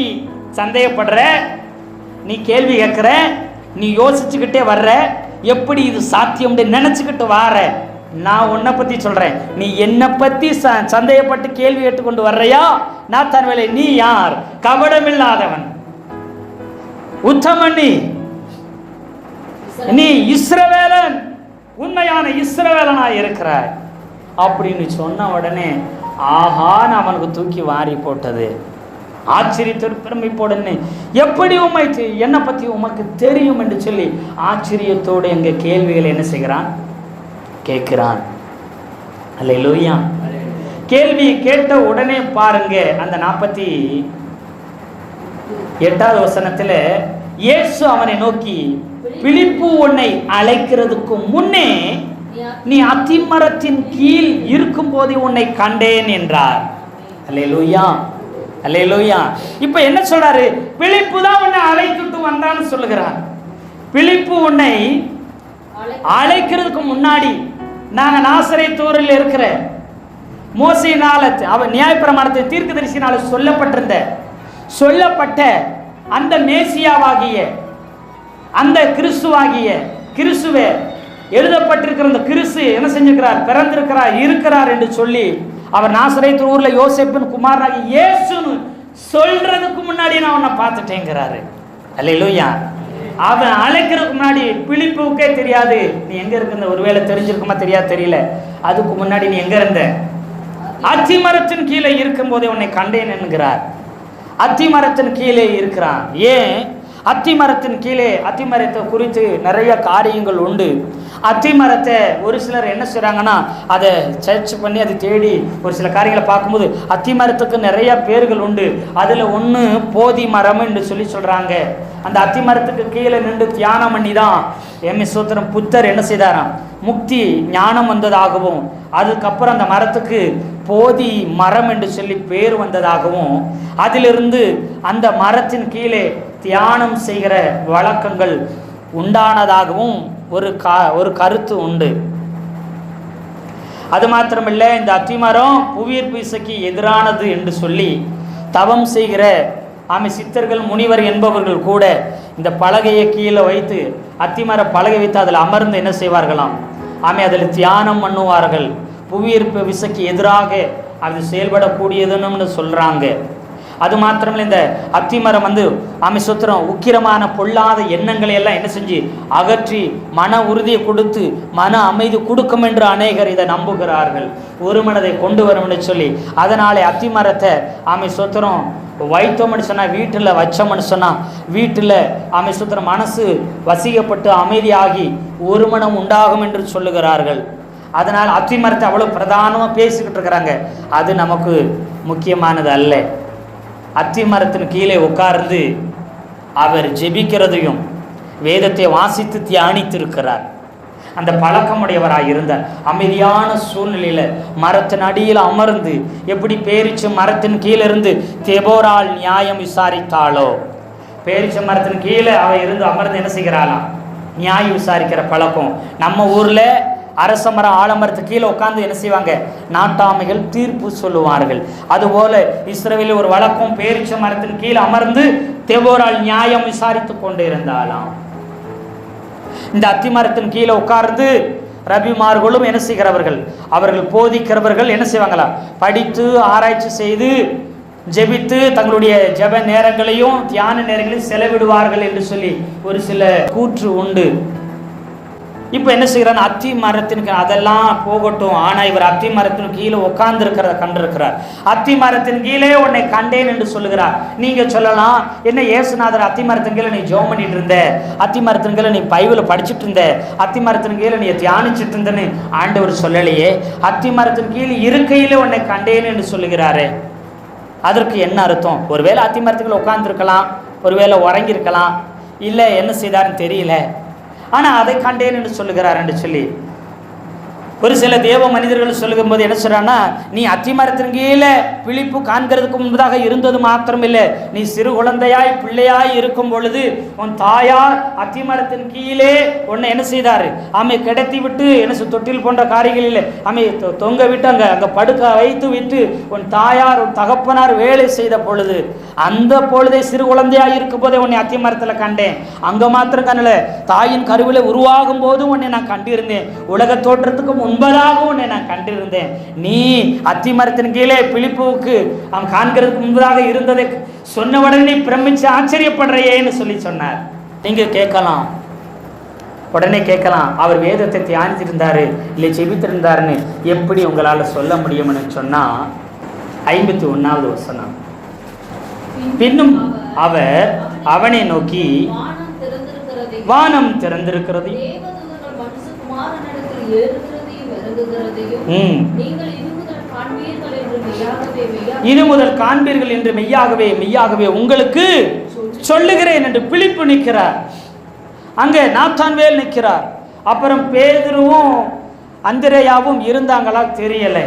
சந்தேகப்படுற, நீ கேள்வி கேட்கிற, நீ யோசிச்சுக்கிட்டே வர்ற, எப்படி இது சாத்தியம் நினைச்சுக்கிட்டு வார. நான் உன்னை பத்தி சொல்றேன், நீ என்னை பத்தி சந்தேகப்பட்டு கேள்வி கேட்டுக்கொண்டு வர்றையா? நான் தன்வேலை நீ யார்? கபடமில்லாதவன், உத்தமன், நீ இஸ்ரவேலன், உண்மையான இஸ்ரவேலனாய் இருக்கிறாய் அப்படின்னு சொன்ன உடனே ஆஹான்னு அவனுக்கு தூக்கி வாரி போட்டது. ஆச்சரியத்தோடு பெருமைப்போடு, எப்படி உண்மை என்னை பத்தி உமக்கு தெரியும் என்று சொல்லி ஆச்சரியத்தோடு எங்க கேள்விகளை என்ன செய்கிறான், கேட்கிறான். அல்லேலூயா. கேள்வி கேட்ட உடனே பாருங்க, அந்த 48வது வசனத்துல இயேசு அவனை நோக்கி, பிலிப்பு உன்னை அழைக்கிறதுக்கு முன்னே நீ அத்திமரத்தின் கீழ் இருக்கும் போது உன்னை கண்டேன் என்றார். அல்லேலூயா, அல்லேலூயா. இப்ப என்ன சொல்றாரு? பிலிப்பு தான் உன்னை அழைத்துட்டு வந்தான்னு சொல்லுகிறார். பிலிப்பு உன்னை அழைக்கிறதுக்கு முன்னாடி நாங்க நாசரேத்தூரில் இருக்கிற மோசேயினால அவன் நியாயப்பிரமாணத்தை தீர்க்கதரிசியினால சொல்லப்பட்ட அந்த மேசியாவாகிய அந்த கிறிஸ்துவே எழுதப்பட்டிருக்கிற இந்த கிறிஸ்து என்ன செஞ்சிருக்கிறார்? பிறந்திருக்கிறார், இருக்கிறார் என்று சொல்லி அவர் நாசரேத்து ஊர்ல யோசேப்பின் குமாரனாகிய இயேசுன்னு சொல்றதுக்கு முன்னாடி நான் உன்னை பார்த்துட்டேங்கிறாரு. அல்லேலூயா. அவன் அழைக்கிறதுக்கு முன்னாடி பிலிப்புக்கே தெரியாது நீ எங்க இருக்க. ஒருவேளை தெரிஞ்சிருக்குமா தெரியாது தெரியல. அதுக்கு முன்னாடி நீ எங்க இருந்த? அத்திமரத்தின் கீழே இருக்கும் போதே உன்னை கண்டேன் என்கிறார். அத்திமரத்தின் கீழே இருக்கிறான். ஏன் அத்திமரத்தின் கீழே? அத்திமரத்தை குறித்து நிறைய காரியங்கள் உண்டு. அத்திமரத்தை ஒரு சிலர் என்ன செய்கிறாங்கன்னா அதை சர்ச் பண்ணி அதை தேடி ஒரு சில காரியங்களை பார்க்கும்போது அத்திமரத்துக்கு நிறைய பேர்கள் உண்டு. அதில் ஒன்று போதி மரம் என்று சொல்லி சொல்கிறாங்க. அந்த அத்திமரத்துக்கு கீழே நின்று தியானம் பண்ணி தான் சோத்திரம் புத்தர் என்ன செய்தாராம்? முக்தி ஞானம் வந்ததாகவும் அதுக்கப்புறம் அந்த மரத்துக்கு போதி மரம் என்று சொல்லி பேர் வந்ததாகவும் அதிலிருந்து அந்த மரத்தின் கீழே தியானம் செய்கிற வழக்கங்கள் உண்டானதாகவும் ஒரு கருத்து உண்டு. அது மாத்திரமில்லை, இந்த அத்திமரம் புவியீர்ப்பு விசைக்கு எதிரானது என்று சொல்லி தவம் செய்கிற சித்தர்கள் முனிவர் என்பவர்கள் கூட இந்த பலகையை கீழே வைத்து அத்திமர பலகை வைத்து அதில் அமர்ந்து என்ன செய்வார்களாம்? அதில் தியானம் பண்ணுவார்கள். புவியீர்ப்பு விசைக்கு எதிராக அது செயல்படக்கூடியதுன்னு சொல்கிறாங்க. அது மாத்திரமில்லை, இந்த அத்திமரம் சுத்திரம் உக்கிரமான பொல்லாத எண்ணங்களை எல்லாம் என்ன செஞ்சு அகற்றி மன உறுதியை கொடுத்து மன அமைதி கொடுக்கும் என்று அநேகர் இதை நம்புகிறார்கள். ஒரு மனதை கொண்டு வரும்னு சொல்லி அதனாலே அத்திமரத்தை சுத்திரம் வைத்தோம்னு சொன்னால், வீட்டில் வச்சோம்னு சொன்னால் வீட்டில் சுத்திரம் மனசு வசிக்கப்பட்டு அமைதியாகி ஒரு மனம் உண்டாகும் என்று சொல்லுகிறார்கள். அதனால் அத்திமரத்தை அவ்வளோ பிரதானமாக பேசிக்கிட்டு இருக்கிறாங்க. அது நமக்கு முக்கியமானது அல்ல. அத்திமரத்தின் கீழே உட்கார்ந்து அவர் ஜெபிக்கிறதையும் வேதத்தை வாசித்து தியானித்திருக்கிறார். அந்த பழக்கமுடையவராக இருந்தார். அமைதியான சூழ்நிலையில் மரத்தின் அடியில் அமர்ந்து எப்படி பேரிச்ச மரத்தின் கீழே இருந்து தெபோரால் நியாயம் விசாரித்தாளோ, பேரிச்ச மரத்தின் கீழே அவ இருந்து அமர்ந்து என்ன செய்கிறாளாம்? நியாயம் விசாரிக்கிற பழக்கம். நம்ம ஊரில் அரச மரம் ஆலமரத்துக்கு கீழே உட்காந்து என்ன செய்வாங்க? நாட்டாமைகள் தீர்ப்பு சொல்லுவார்கள். அதுபோல இஸ்ரவேலில் ஒரு வழக்கம், பேரிச்ச மரத்தின் கீழே அமர்ந்து தெபோரால் நியாயம் விசாரித்து கொண்டு இருந்தாலாம். இந்த அத்திமரத்தின் கீழே உட்கார்ந்து ரபிமார்களும் என்ன செய்கிறவர்கள்? அவர்கள் போதிக்கிறவர்கள் என்ன செய்வாங்களா? படித்து ஆராய்ச்சி செய்து ஜெபித்து தங்களுடைய ஜெப நேரங்களையும் தியான நேரங்களையும் செலவிடுவார்கள் என்று சொல்லி ஒரு சில கூற்று உண்டு. இப்போ என்ன செய்கிறான்? அத்தி மரத்தினுக்கு அதெல்லாம் போகட்டும், ஆனால் இவர் அத்தி மரத்தின் கீழே உட்கார்ந்து இருக்கிறத கண்டிருக்கிறார். அத்தி மரத்தின் கீழே உன்னை கண்டேன் என்று சொல்லுகிறார். நீங்க சொல்லலாம், என்ன இயேசுநாதர் அத்தி மரத்தின் கீழே நீ ஜெபம் பண்ணிட்டு இருந்த, அத்தி மரத்தின் கீழே நீ பைபிளை படிச்சுட்டு இருந்த, அத்தி மரத்தின் கீழே நீ தியானிச்சுட்டு இருந்தன்னு ஆண்டவர் சொல்லலையே. அத்தி மரத்தின் கீழே இருக்கையிலே உன்னை கண்டேன் என்று சொல்லுகிறாரு. அதற்கு என்ன அர்த்தம்? ஒருவேளை அத்தி மரத்துக்குள்ள உட்கார்ந்துருக்கலாம், ஒருவேளை உறங்கியிருக்கலாம், இல்லை என்ன செய்தாருன்னு தெரியல, ஆனால் அதை கண்டேன் என்று சொல்லுகிறார் என்று சொல்லி ஒரு சில தேவ மனிதர்கள் சொல்லும் போது என்ன சொல்றான்னா, நீ அத்திமரத்தின் கீழே பிலிப்பு காண்கிறதுக்கு முன்பதாக இருந்தது மாத்திரமில்லை, நீ சிறு குழந்தையாய் பிள்ளையாய் இருக்கும் பொழுது உன் தாயார் அத்திமரத்தின் கீழே உன்னை என்ன செய்தாரு? கிடத்தி விட்டு என்ன தொட்டில் போன்ற காரியங்களில் தொங்க விட்டு அங்கே படுக்க வைத்து விட்டு உன் தாயார் உன் தகப்பனார் வேலை செய்த பொழுது, அந்த பொழுதை சிறு குழந்தையாய் இருக்கும் போதே உன்னை அத்திமரத்தில் கண்டேன். அங்கே மாத்திரம் கண்ணல, தாயின் கருவில உருவாகும் போது உன்னை நான் கண்டிருந்தேன். உலக தோற்றத்துக்கு முன்பதாக உன்னை நான் கண்டிருந்தேன். நீ அத்திமரத்தின் கீழே பிலிப்புவுக்கு அவன் காண்கிறதுக்கு முன்பதாக இருந்ததை சொன்னவுடனே நீ பிரமிச்சு ஆச்சரியப்படுறையேன்னு சொல்லி சொன்னார். நீங்க கேட்கலாம், உடனே கேட்கலாம், அவர் வேதத்தை தியானித்திருந்தாரு இல்லை செபித்திருந்தாருன்னு எப்படி உங்களால் சொல்ல முடியும்னு சொன்னா, 51வது வசனம், பின்னும் அவர் அவனை நோக்கி வானம் திறந்திருக்கிறது, இது முதல் காண்பீர்கள் என்று மெய்யாகவே மெய்யாகவே உங்களுக்கு சொல்லுகிறேன் என்று பிலிப்பு நிற்கிறார். அங்கே நாத்தான்வேல் நிற்கிறார். அப்புறம் பேதுருவும் அந்திரேயாவும் இருந்தாங்களா தெரியல.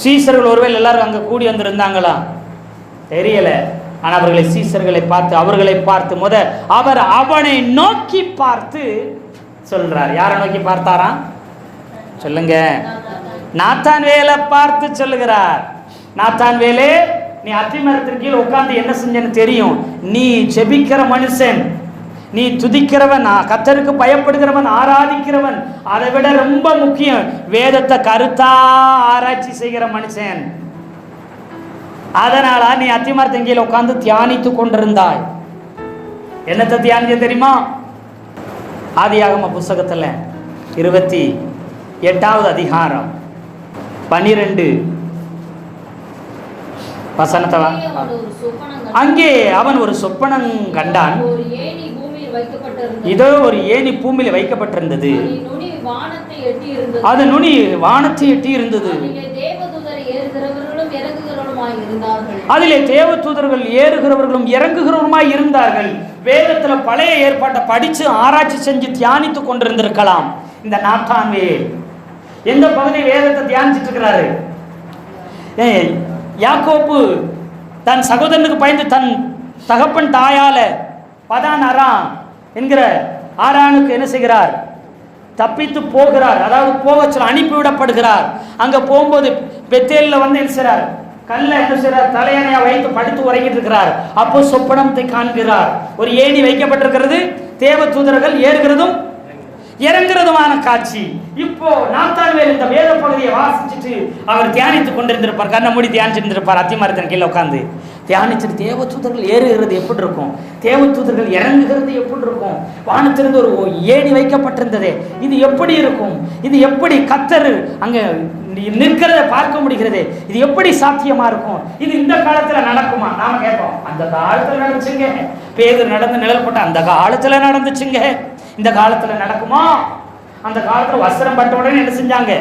சீசர்கள் ஒருவேளை எல்லாரும் அங்கே கூடி வந்திருந்தாங்களா தெரியல. ஆனால் அவர்களை சீசர்களை பார்த்து அவர்களை பார்த்து அவர் அவனை நோக்கி பார்த்து சொல்றார். யாரை நோக்கி பார்த்தாரா சொல்லுங்க? நாத்தான்வேலை பார்த்து சொல்லுகிறார். நாத்தான்வேலே, நீ அத்திமரத்தின் கீழே உட்கார்ந்து என்ன செஞ்சன்னு தெரியும். நீ ஜெபிக்கிற மனுஷன், நீ துதிக்கிறவன், கர்த்தருக்கு பயப்படுகிறவன், ஆராதிக்கிறவன். அதை விட ரொம்ப முக்கியம், வேதத்தை கருத்தா ஆராய்ச்சி செய்கிற மனுஷன். அதனால நீ அத்திமரத்தின் கீழே உட்கார்ந்து தியானித்து கொண்டிருந்தாய். என்னத்தை தியானிக்க தெரியுமா? ஆதியாகம புஸ்தகத்துல 28வது அதிகாரம் 12 வசனத்தை. அங்கே அவன் ஒரு சொப்பனம் கண்டான். இதோ ஒரு ஏணி பூமியில் வைக்கப்பட்டிருந்தது. அது நுனி வானத்தை எட்டி இருந்தது. அதிலே தேவதூதர்கள் ஏறுகிறவர்களும் இறங்குகிறவருமாய் இருந்தார்கள். வேதத்துல பழைய ஏற்பாட்டை படிச்சு ஆராய்ச்சி செஞ்சு தியானித்து கொண்டிருந்திருக்கலாம். இந்த நாத்தான்வேல் எந்த பகுதி வேதத்தை தியானிச்சுட்டு இருக்கிறாரு? யாக்கோப்பு தன் சகோதரனுக்கு பயந்து தன் தகப்பன் தாயால பதான் அராம் என்கிற ஆரானுக்கு என்ன செய்கிறார்? தப்பித்து போகிறார். அதாவது போக சொல்ல அனுப்பிவிடப்படுகிறார். அங்க போகும்போது பெத்தேல்ல வந்து என்ன செய்றார்? கல்ல என்ன செய்றார்? தலையணையா வைத்து படுத்து உறங்கிட்டு இருக்கிறார். அப்போ சொப்பனத்தை காண்கிறார். ஒரு ஏணி வைக்கப்பட்டிருக்கிறது, தேவ தூதர்கள் ஏறுகிறதும் இறங்குறதுமான காட்சி. இப்போ நாத்தான்வேல் இந்த வேத பகுதியை வாசிச்சுட்டு அவர் தியானித்துக் கொண்டிருந்திருப்பார். கண்ணை மூடி தியானிச்சிருந்திருப்பார். அத்திமரத்தின் கீழே உட்காந்து தியானிச்சுட்டு தேவ தூதர்கள் ஏறுகிறது எப்படி இருக்கும், தேவ தூதர்கள் இறங்குகிறது எப்படி இருக்கும், வானத்திலிருந்து ஒரு ஏணி வைக்கப்பட்டிருந்ததே இது எப்படி இருக்கும், இது எப்படி கர்த்தர் அங்க நிற்கிறத பார்க்க முடிகிறது, இது எப்படி சாத்தியமா இருக்கும், இது இந்த காலத்துல நடக்குமா? நாம கேட்போம். அந்த காலத்துல நடந்துச்சுங்க. பேதுரு நடந்து நிழல் போட்ட அந்த காலத்துல நடந்துச்சுங்க. இந்த காலத்துல நடக்குமா? அந்த காலத்துல வஸ்திரம் பட்ட உடனே என்ன செஞ்சாங்க?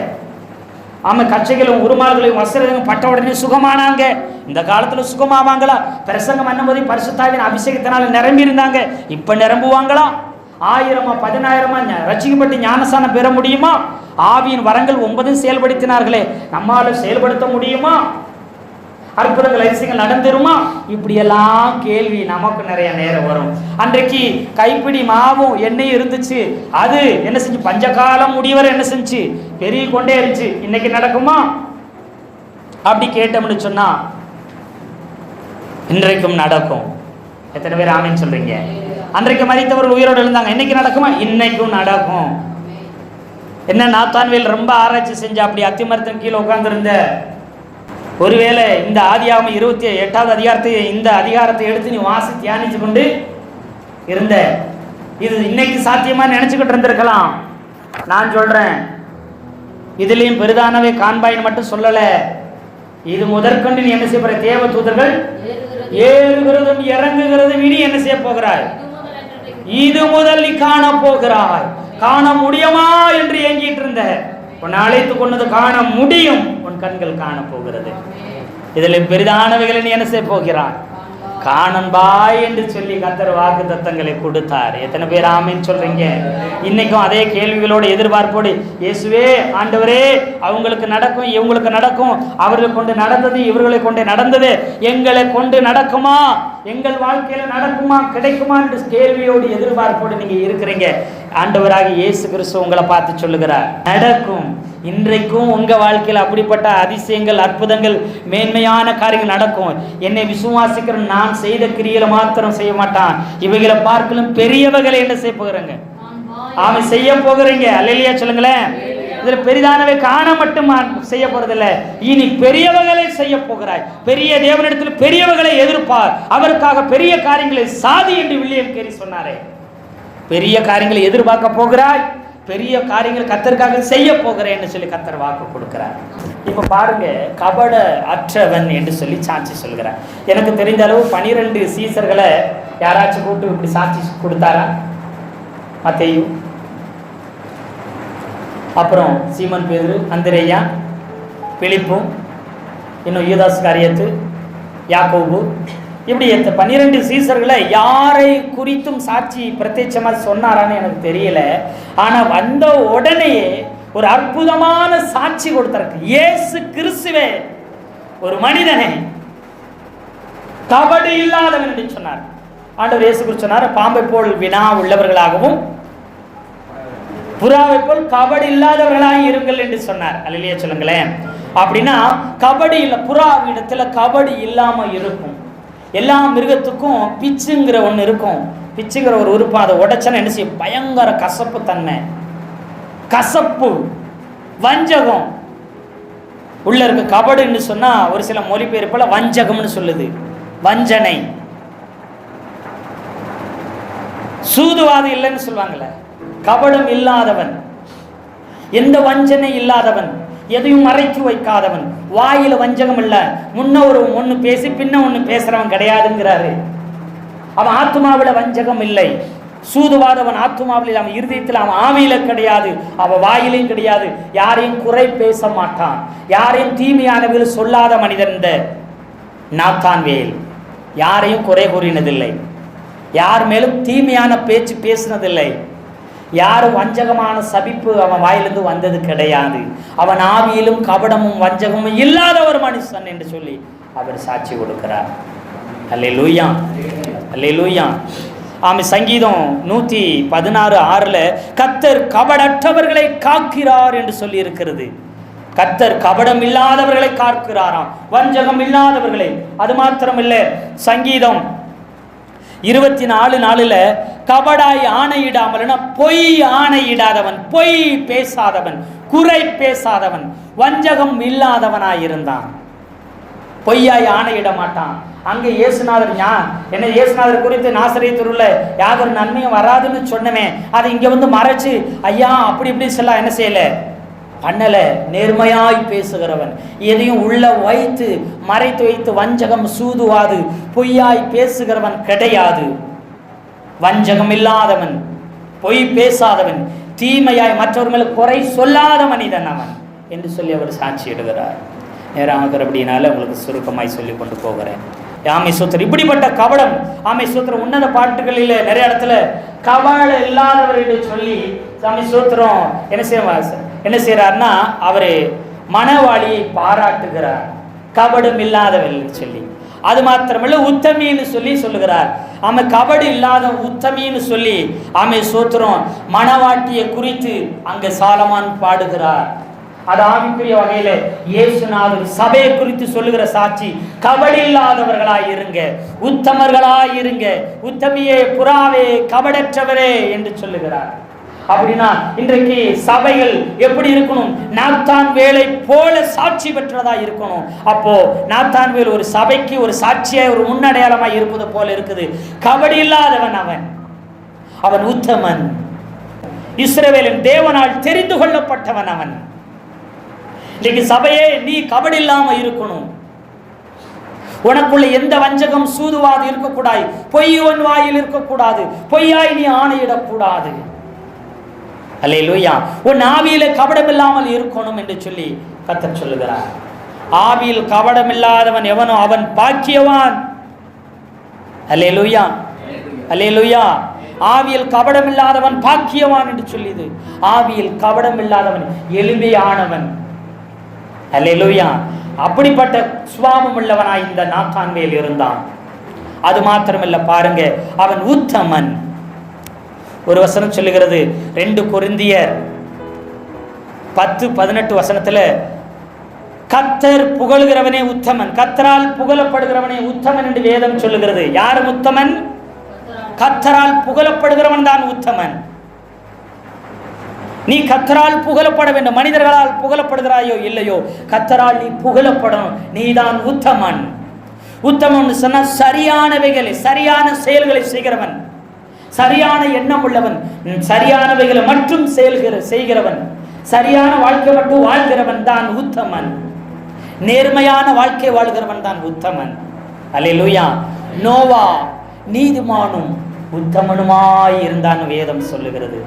ஆமா, கச்சைகளும் உருமால்களையும் வஸ்திரங்களும் பட்ட உடனே சுகமானாங்க. இந்த காலத்துல சுகமாவாங்களா? பிரசங்கம் பண்ணும்போது பரிசுத்தாவின் அபிஷேகத்தினால நிரம்பி இருந்தாங்க. இப்ப நிரம்புவாங்களா? 1000 10,000 ரட்சிக்கப்பட்டு ஞானஸ்தானம் பெற முடியுமா? ஆவியின் வரங்கள் 9 செயல்படுத்தினார்களே, நம்மால செயல்படுத்த முடியுமா? அற்புதங்கள் அதிசயங்கள் நடந்துருமா? இப்படியெல்லாம் கேள்வி நமக்கு நிறைய நேரம் வரும். அன்றைக்கு கைப்பிடி மாவும் எண்ணெயும் இருந்துச்சு. அது என்ன செஞ்சு? பஞ்சகாலம் முடிவரை என்ன செஞ்சு? பெருகி கொண்டே இருந்துச்சு. இன்னைக்கு நடக்குமா? அப்படி கேட்டோம்னு சொன்னா இன்றைக்கும் நடக்கும். எத்தனை பேர் ஆமீன் சொல்றீங்க? அன்றைக்கு மரித்தவர்கள் உயிரோடு இருந்தாங்க. இன்னைக்கு நடக்குமா? இன்னைக்கும் நடக்கும். என்ன நாத்தான்வேல் ரொம்ப ஆராய்ச்சி செஞ்ச அப்படி அத்திமரத்தின் கீழே உட்கார்ந்துருந்த. ஒருவேளை இந்த ஆதியாகமம் 28வது அதிகாரத்தை இந்த அதிகாரத்தை எடுத்து நீ வாசி தியானிச்சு கொண்டு இருந்த, இது இன்னைக்கு சாத்தியமா நினைச்சுக்கிட்டு இருந்திருக்கலாம். நான் சொல்றேன், இதுலயும் பெரிதானவே காண்பாயின்னு மட்டும் சொல்லல. இது முதற்கொண்டு நீ என்ன செய்ய போற? தேவ தூதர்கள் ஏறுகிறதும் இறங்குகிறதும் இனி என்ன செய்ய போகிறாய்? இது முதல் நீ காண போகிறாய். காண முடியுமா என்று ஏங்கிட்டு இருந்த, உன்னை அழைத்து கொண்டது காண முடியும். உன் கண்கள் காண போகிறது. இதில் பெரிதானவைகளை நீ என்ன செய்ய போகிறான்? காணன்பாய் என்று சொல்லி கர்த்தர் வாக்கு தத்தங்களை கொடுத்தார். எத்தனை பேர் ஆமீன் சொல்றீங்க? இன்னைக்கும் அதே கேள்விகளோடு எதிர்பார்ப்போடு, இயேசுவே ஆண்டவரே, அவங்களுக்கு நடக்கும், இவங்களுக்கு நடக்கும், அவர்களை கொண்டு நடந்தது, இவர்களை கொண்டு நடந்தது, எங்களை கொண்டு நடக்குமா, எங்கள் வாழ்க்கையில நடக்குமா, கிடைக்குமா என்று கேள்வியோடு எதிர்பார்ப்போடு நீங்க இருக்கிறீங்க. ஆண்டவராக இயேசு கிறிஸ்து உங்களை பார்த்து சொல்லுகிறார், நடக்கும். இன்றைக்கும் உங்க வாழ்க்கையில் அப்படிப்பட்ட அதிசயங்கள், அற்புதங்கள், மேன்மையான காரியங்கள் நடக்கும். என்னை விசுவாசிக்கிற நான் செய்த கிரியில மாத்திரம் செய்ய மாட்டான், இவைகளை பார்க்கலும் பெரியவர்களை என்ன செய்ய போகிறேங்க? அவன் செய்ய போகிறீங்க. அல்லேலூயா சொல்லுங்களேன். இதுல பெரிதானவை காண மட்டும் செய்ய போறதில்லை, இனி பெரியவர்களை செய்ய போகிறாய். பெரிய தேவனிடத்தில் பெரியவர்களை எதிர்ப்பார், அவருக்காக பெரிய காரியங்களை சாதி என்று வில்லியம் கேரி சொன்னாரே. பெரிய காரியங்களை எதிர்பார்க்க போகிறாய், பெரிய காரியங்கள் கர்த்தருக்காக செய்ய போகிறேன்னு சொல்லி கர்த்தர் வாக்கு கொடுக்கிறார். இப்ப பாருங்க, கபட அற்றவன் என்று சொல்லி சாட்சி சொல்கிறார். எனக்கு தெரிந்த அளவு 12 சீசர்களை யாராச்சும் கூப்பிட்டு இப்படி சாட்சி கொடுத்தாரா? மத்தேயு, அப்புறம் சீமன் பேதுரு, அந்திரேயா, பிலிப்பு, இன்னும் யூதாஸ் காரியத்து, யாக்கோபு, இப்படி 12 சீசர்களை யாரை குறித்தும் சாட்சி பிரத்யட்சமா சொன்னாரான்னு எனக்கு தெரியல. ஆனா வந்த உடனேயே ஒரு அற்புதமான சாட்சி கொடுத்தாரு. இயேசு கிறிஸ்துவே ஒரு மனிதனை கபடு இல்லாதவன் என்று சொன்னார். ஆண்டவர் இயேசு கிறிஸ்து சொன்னார், பாம்பை போல் வினா உள்ளவர்களாகவும் புறாவை போல் கபடி இல்லாதவர்களாக இருங்கள் என்று சொன்னார். அல்லேலூயா சொல்லுங்களேன். அப்படின்னா கபடி இல்லை, புறாவிடத்துல கபடி இல்லாம இருக்கும். எல்லா மிருகத்துக்கும் பிச்சுங்கிற ஒன்று இருக்கும், பிச்சுங்கிற ஒரு உறுப்பு அதை உடைச்சனா என்ன செய்யும்? பயங்கர கசப்பு தன்மை, கசப்பு, வஞ்சகம் உள்ள இருக்கு. கபடுன்னு சொன்னா ஒரு சில மொழிபெயர்ப்புல வஞ்சகம்னு சொல்லுது, வஞ்சனை. சூதுவாது இல்லைன்னு சொல்லுவாங்கல்ல, கபடம் இல்லாதவன், எந்த வஞ்சனை இல்லாதவன், எதையும் மறைத்து வைக்காதவன், வாயில வஞ்சகம் இல்ல, முன்ன ஒரு ஒண்ணு பேசி பின்ன ஒண்ணு பேசுறவன் கிடையாதுங்கிறாரு. அவன் ஆத்மாவில வஞ்சகம் இல்லை. சூதுவாதவன் ஆத்மாவில், அவன் இருதயத்தில், அவன் ஆவியில கிடையாது, அவன் வாயிலையும் கிடையாது. யாரையும் குறை பேச மாட்டான், யாரையும் தீமையானவில் சொல்லாத மனிதன் இந்த நாத்தான்வேல். யாரையும் குறை கூறினதில்லை, யார் மேலும் தீமையான பேச்சு பேசினதில்லை, யாரும் வஞ்சகமான சபிப்பு அவன் வாயிலிருந்து வந்தது கிடையாது. அவன் ஆவியிலும் கபடமும் வஞ்சகமும் இல்லாத ஒரு மனுஷன் என்று சொல்லி அவர் சாட்சி கொடுக்கிறார். அல்லேலூயா, அல்லேலூயா. ஆமென். சங்கீதம் 116:6 கர்த்தர் கபடற்றவர்களை காக்கிறார் என்று சொல்லி இருக்கிறது. கர்த்தர் கபடம் இல்லாதவர்களை காக்கிறாராம், வஞ்சகம் இல்லாதவர்களை. அது மாத்திரமில்லை, சங்கீதம் 24:4 கபடாய் ஆணையிடாமல், பொய் ஆணையிடாதவன், பொய் பேசாதவன், குறை பேசாதவன், வஞ்சகம் இல்லாதவனாய் இருந்தான். பொய்யாய் ஆணையிட மாட்டான். அங்கே இயேசுநாதர் என்ன இயேசுநாதர் குறித்து நாசரேத்தூர்ல யாதொரு நன்மையும் வராதுன்னு சொன்னமே, அதை இங்க வந்து மறைச்சு ஐயா அப்படி இப்படி சொல்ல என்ன செய்யல, பண்ணல. நேர்மையாய் பேசுகிறவன், எதையும் உள்ள வைத்து மறைத்து வைத்து வஞ்சகம் சூதுவாது பொய்யாய் பேசுகிறவன் கிடையாது. வஞ்சகம் இல்லாதவன், பொய் பேசாதவன், தீமையாய் மற்றவர்களுக்கு குறை சொல்லாத மனிதன் அவன் என்று சொல்லி அவர் சாட்சி இடுகிறார். நேரம் ஆகிறபடினால உங்களுக்கு சுருக்கமாய் சொல்லி கொண்டு போகிறேன். ஆமை சூத்திரம் இப்படிப்பட்ட கபடம். ஆமை சூத்திரம் உன்னத பாட்டுகளில் நிறைய இடத்துல கபட இல்லாதவர்கள் சொல்லி ஆமை சூத்திரம் என்ன செய்யறாருன்னா அவரு மனவாளியை பாராட்டுகிறார், கபடம் இல்லாதவர்கள் சொல்லி. அது மாத்திரமல்ல, உத்தமின்னு சொல்லி சொல்லுகிறார். ஆமை கபடு இல்லாத உத்தமின்னு சொல்லி ஆமை சூத்திரம் மனவாட்டியை குறித்து அங்க சாலமான் பாடுகிறார். அது ஆவிக்குரிய வகையில இயேசுநாதர் சபையை குறித்து சொல்லுகிற சாட்சி, கபடி இல்லாதவர்களாய் இருங்க, உத்தமர்களாய் இருங்க, உத்தமியே, புறாவே, கபடற்றவரே என்று சொல்லுகிறார். அப்படின்னா இன்றைக்கு சபைகள் எப்படி இருக்கணும்? நாத்தான் வேலை போல சாட்சி பெற்றதா இருக்கணும். அப்போ நாத்தான் வேல் ஒரு சபைக்கு ஒரு சாட்சியாய் ஒரு முன்னடையாளமாய் இருப்பது போல இருக்குது. கபடி இல்லாதவன் அவன், அவன் உத்தமன், இஸ்ரவேலின் தேவனால் தெரிந்து கொள்ளப்பட்டவன் அவன். இன்னைக்கு சபையே நீ கபடி இல்லாம இருக்கணும். உனக்குள்ள எந்த வஞ்சகம் சூதுவாது இருக்கக்கூடாது, பொய் உன் வாயில் இருக்கக்கூடாது, பொய்யாய் நீ ஆணையிடக்கூடாது. அல்லேலூயா. உன் ஆவியில கபடம் இல்லாமல் இருக்கணும் என்று சொல்லி கர்த்தர் சொல்லுகிறார். ஆவியில் கபடம் இல்லாதவன் எவனோ அவன் பாக்கியவான். அல்லேலூயா, அல்லேலூயா. ஆவியில் கபடம் இல்லாதவன் பாக்கியவான் என்று சொல்லியது. ஆவியில் கபடம் இல்லாதவன் எளிமையானவன். அல்லேலூயா. அப்படிப்பட்ட சுபாவம் உள்ளவனாய் இந்த நாத்தான்வேல் இருந்தான். அது மாத்திரமல்ல, பாருங்க, அவன் உத்தமன். ஒரு வசனம் சொல்லுகிறது, 2 கொரிந்தியர் 10:18 கர்த்தர் புகழுகிறவனே உத்தமன், கர்த்தரால் புகழப்படுகிறவனே உத்தமன் என்று வேதம் சொல்லுகிறது. யார் உத்தமன்? கர்த்தரால் புகழப்படுகிறவன் தான் உத்தமன். நீ கர்த்தரால் புகழப்பட வேண்டும். மனிதர்களால் புகழப்படுகிறாயோ இல்லையோ, கர்த்தரால் நீ புகழப்படணும். நீதான் உத்தமன். உத்தமன் சொன்னா சரியானவைகளை, சரியான செயல்களை செய்கிறவன், சரியான எண்ணம் உள்ளவன், சரியானவைகளை மட்டும் செய்கிறவன், சரியான வாழ்க்கை மட்டும் வாழ்கிறவன் தான் உத்தமன். நேர்மையான வாழ்க்கை வாழ்கிறவன் தான் உத்தமன். அல்லேலூயா. நோவா நீதிமானும் உத்தமனுமாய் இருந்தான் வேதம் சொல்லுகிறது.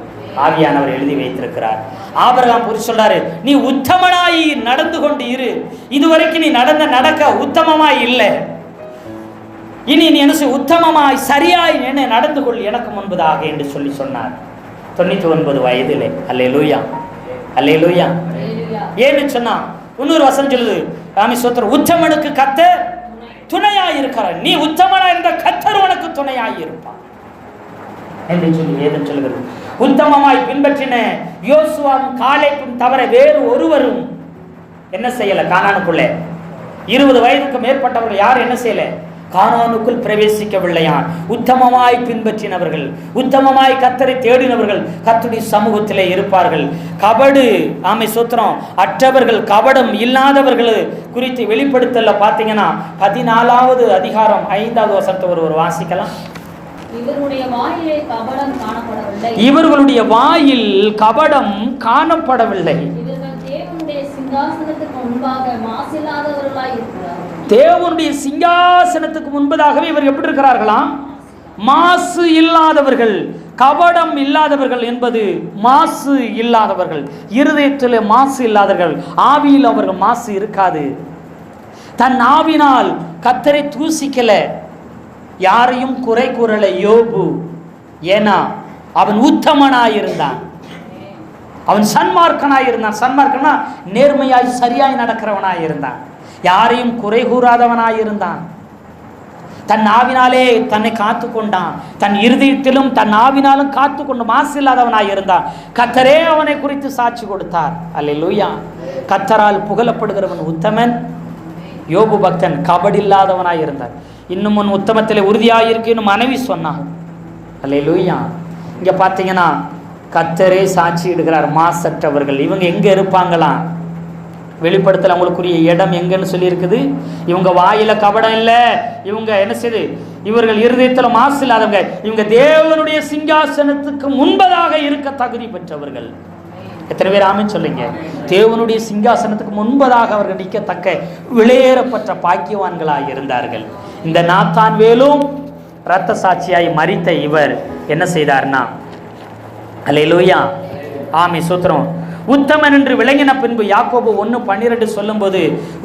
ஆவியானவர் எழுதி வைத்திருக்கிறார். ஆபிரகாம் குறித்து சொல்றாரு, நீ உத்தமனாய் நடந்து கொண்டு இரு. இதுவரைக்கும் நீ நடக்க உத்தமமாய் இல்லை, இனி நீ என்ன உத்தமமாய் சரியாய் என்ன நடந்து கொள் எனக்கு முன்பதாக என்று சொல்லி சொன்னார். 99 வயதிலே. அல்லேலூயா, அல்லேலூயா. ஏன்னு சொன்னா இன்னொரு வசனம் சொல்லுது, ராமேஸ்வரர் உத்தமனுக்கு கர்த்தர் துணையாய் இருக்கிறார். நீ உத்தமனா இருந்த கர்த்தர் உனக்கு துணையாய் இருப்பார் என்று சொல்லி வேதம் சொல்லுகிறது. உத்தமமாய் பின்பற்றின யோசுவாவும் காலேபும் தவிர வேறு ஒருவரும் என்ன செய்யல. கானானுக்குள்ளே 20 வயதுக்கு மேற்பட்டவர்கள் யாரும் என்ன செய்யல, கானானுக்குள் பிரவேசிக்கவில்லையாம். உத்தமமாய் பின்பற்றினவர்கள், உத்தமமாய் கர்த்தரை தேடினவர்கள் கர்த்தருடைய சமூகத்திலே இருப்பார்கள். கபடு ஆமை சூத்திரம் அற்றவர்கள், கபடம் இல்லாதவர்கள் குறித்து வெளிப்படுத்தல பார்த்தீங்கன்னா 14வது அதிகாரம் 5வது வசனத்தை ஒருவர் வாசிக்கலாம். இவர்களுடைய வாயில் கபடம் காணப்படவில்லை. தேவனுடைய சிங்காசனத்துக்கு முன்பதாகவே இவர் எப்படி இருக்கிறார்களாம்? மாசு இல்லாதவர்கள், கபடம் இல்லாதவர்கள் என்பது மாசு இல்லாதவர்கள், இருதயத்தில் மாசு இல்லாதவர்கள், ஆவியில் அவர்கள் மாசு இருக்காது. தன் ஆவினால் கர்த்தரை தூசிக்கல, யாரையும் குறை கூறல யோபு. ஏன்னா அவன் உத்தமனாயிருந்தான், அவன் சன்மார்க்கனாயிருந்தான். சன்மார்க்கனா நேர்மையாய் சரியாய் நடக்கிறவனாயிருந்தான், யாரையும் குறை கூறாதவனாயிருந்தான். தன் ஆவினாலே தன்னை காத்து கொண்டான், தன் இருதயத்திலும் தன் ஆவினாலும் காத்து கொண்டு மாசு இல்லாதவனாயிருந்தான். கர்த்தரே அவனை குறித்து சாட்சி கொடுத்தார். அல்லேலூயா. கர்த்தரால் புகழப்படுகிறவன் உத்தமன். யோபு பக்தன் கபடில்லாதவனாயிருந்தார். இன்னும் உன் உத்தமத்தில் உறுதியாயிருக்குன்னு மனைவி சொன்னான். அல்லேலூயா. இங்க பார்த்தீங்கன்னா கர்த்தரே சாட்சி இடுகிறார். மாசற்றவர்கள் இவங்க எங்க இருப்பாங்களாம்? வெளிப்படுத்தல அவங்களுக்குரிய இடம் எங்கன்னு சொல்லி இருக்குது. இவங்க வாயில கபடம் இல்லை, இவங்க என்ன செய்து, இவர்கள் இருதயத்துல மாசு இல்லாதவங்க, இவங்க தேவனுடைய சிங்காசனத்துக்கு முன்பதாக இருக்க தகுதி பெற்றவர்கள். எத்தனை பேர் ஆமென் சொல்லுங்க? தேவனுடைய சிங்காசனத்துக்கு முன்பதாக அவர்கள் நிற்கத்தக்க விலையேறப்பட்ட பாக்கியவான்களாக இருந்தார்கள். இந்த நாத்தான் வேலும் இரத்த சாட்சியாய் மரித்த இவர் என்ன செய்தார்னா, அல்லேலூயா, ஆமே சூத்திரம், உத்தமன் என்று விளங்கின பின்பு, யாக்கோபு 1:12 சொல்லும்போது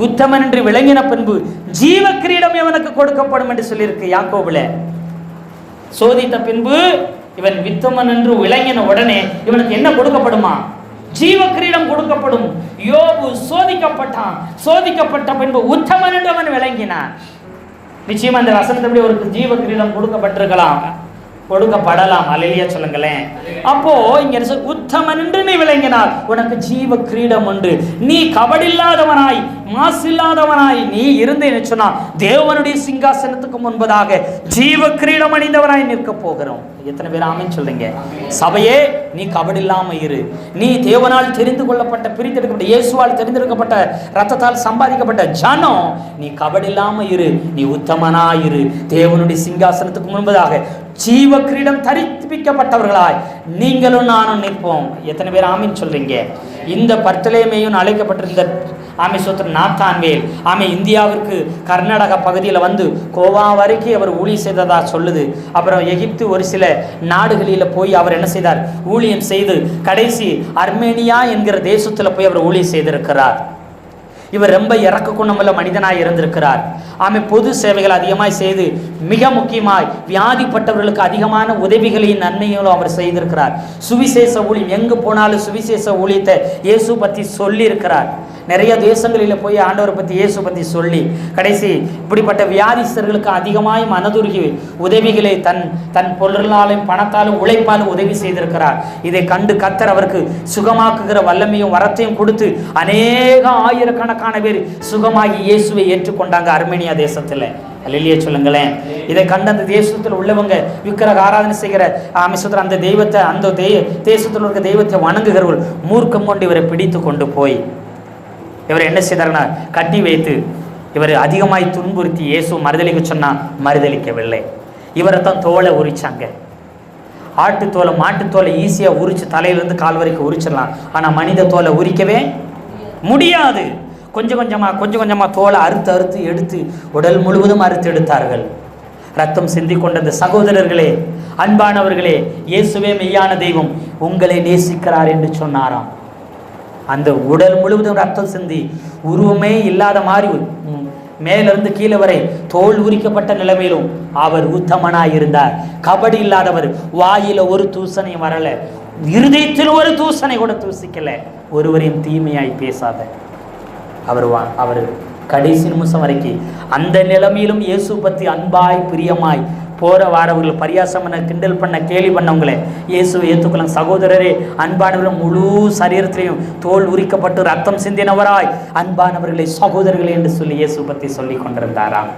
உத்தமன் என்று விளங்கின பின்பு ஜீவ கிரீடம் இவனுக்கு கொடுக்கப்படும் என்று சொல்லியிருக்கு. யாக்கோபுல சோதித்த பின்பு இவன் உத்தமன் என்று விளங்கின உடனே இவனுக்கு என்ன கொடுக்கப்படுமா? ஜீவ கிரீடம் கொடுக்கப்படும். யோபு சோதிக்கப்பட்டான், சோதிக்கப்பட்ட பின்பு உத்தமன் என்று அவன் விளங்கினான். நிச்சயமா அந்த வசனத்தப்படி ஒரு ஜீவ கிரீடம் கொடுக்கப்பட்டிருக்கலாம், கொடுக்கப்படலாம். அல்லேலூயா சொல்லுங்களேன். அப்போ இங்க உத்தமன் என்று நீ விளங்கினார், உனக்கு ஜீவ கிரீடம் உண்டு. நீ கபடில்லாதவனாய் மாசில்லாதவனாய் நீ இருந்தேன்னு சொன்னா தேவனுடைய சிங்காசனத்துக்கு முன்பதாக ஜீவ கிரீடம் அணிந்தவனாய் நிற்க போகிறோம். எத்தனை பேர் ஆமென் சொல்றீங்க? சபையே, நீ கபடில்லாம இரு. நீ தேவனால் தெரிந்து கொள்ளப்பட்ட, பிரித்தெடுக்கப்பட்ட, இயேசுவால் தெரிந்தெடுக்கப்பட்ட, ரத்தத்தால் சம்பாதிக்கப்பட்ட ஜனம். நீ கபடில்லாம இரு, நீ உத்தமனாயிரு. தேவனுடைய சிங்காசனத்துக்கு முன்பதாக ஜீவ கிரீடம் தரிப்பிக்கப்பட்டவர்களாய் நீங்களும் நானும் நிற்போம். எத்தனை பேர் ஆமீன் சொல்றீங்க? இந்த பர்த்தலேமேயும் அழைக்கப்பட்டிருந்த ஆமை சோத்திர நாத்தான்வேல் ஆமை இந்தியாவிற்கு கர்நாடகா பகுதியில் வந்து கோவா வரைக்கும் அவர் ஊழியம் செய்ததா சொல்லுது. அப்புறம் எகிப்து ஒரு சில நாடுகளில் போய் அவர் என்ன செய்தார்? ஊழியம் செய்து கடைசி அர்மேனியா என்கிற தேசத்தில் போய் அவர் ஊழியம் செய்திருக்கிறார். இவர் ரொம்ப இறக்க குணமுள்ள மனிதனாய் இருந்திருக்கிறார். ஆமை பொது சேவைகள் அதிகமாய் செய்து, மிக முக்கியமாய் வியாதிப்பட்டவர்களுக்கு அதிகமான உதவிகளையும் நன்மைகளும் அவர் செய்திருக்கிறார். சுவிசேஷ ஊழியம், எங்கு போனாலும் சுவிசேஷ ஊழியத்தை இயேசு பற்றி சொல்லி இருக்கிறார். நிறைய தேசங்களில் போய் ஆண்டவரை பற்றி இயேசு பற்றி சொல்லி கடைசி இப்படிப்பட்ட வியாதிஸ்தர்களுக்கு அதிகமாய் மனதுருகி உதவிகளை தன் பொருளாலும் பணத்தாலும் உழைப்பாலும் உதவி செய்திருக்கிறார். இதை கண்டு கர்த்தர் அவருக்கு சுகமாக்குகிற வல்லமையும் வரத்தையும் கொடுத்து அநேக ஆயிரக்கணக்கான பேர் சுகமாகி இயேசுவை ஏற்றுக்கொண்டாங்க அர்மேனியா தேசத்தில். அல்லேலூயா சொல்லுங்களேன். இதை கண்டு அந்த தேசத்தில் உள்ளவங்க விக்கிரக ஆராதனை செய்கிற ஆமேஸ்வரர் அந்த தெய்வத்தை, அந்த தேசத்தில் இருக்க தெய்வத்தை வணங்குகிறவர்கள் மூர்க்கம் கொண்டு இவரை பிடித்து கொண்டு போய் இவர் என்ன செய்தார்னா கட்டி வைத்து இவர் அதிகமாய் துன்புறுத்தி இயேசு மறுதளிக்க சொன்னா மறுதளிக்கவில்லை. இவரை தான் தோலை உரிச்சாங்க. ஆட்டுத்தோலை மாட்டுத்தோலை ஈஸியாக உரிச்சு தலையிலிருந்து கால் வரைக்கும் உரிச்சிடலாம், ஆனால் மனித தோலை உரிக்கவே முடியாது. கொஞ்சம் கொஞ்சமாக தோலை அறுத்து எடுத்து உடல் முழுவதும் அறுத்து எடுத்தார்கள். ரத்தம் சிந்தி கொண்ட அந்த சகோதரர்களே, அன்பானவர்களே, இயேசுவே மெய்யான தெய்வம், உங்களை நேசிக்கிறார் என்று சொன்னாராம். அந்த உடல் முழுவதும் ரத்தம் சிந்தி உருவமே இல்லாத மாதிரி மேலிருந்து கீழே வரை தோல் உரிக்கப்பட்ட நிலைமையிலும் அவர் உத்தமனாய் இருந்தார். கபடி இல்லாதவர். வாயில ஒரு தூசணை வரல, இருதயத்தில் ஒரு தூசணை கூட தூசிக்கல, ஒருவரையும் தீமையாய் பேசாத அவர் கடைசி நிமிஷம் வரைக்கும் அந்த நிலைமையிலும் இயேசு பற்றி அன்பாய் பிரியமாய் போற வாரவர்கள் பரியாசம் பண்ண, கிண்டல் பண்ண, கேலி பண்ணவங்களே இயேசுவை ஏற்றுக்கொள்ளும். சகோதரரே, அன்பானவர்கள், முழு சரீரத்திலையும் தோல் உரிக்கப்பட்டு ரத்தம் சிந்தினவராய் அன்பானவர்களை சகோதரர்களே என்று சொல்லி இயேசு பற்றி சொல்லி கொண்டிருந்தாராம்.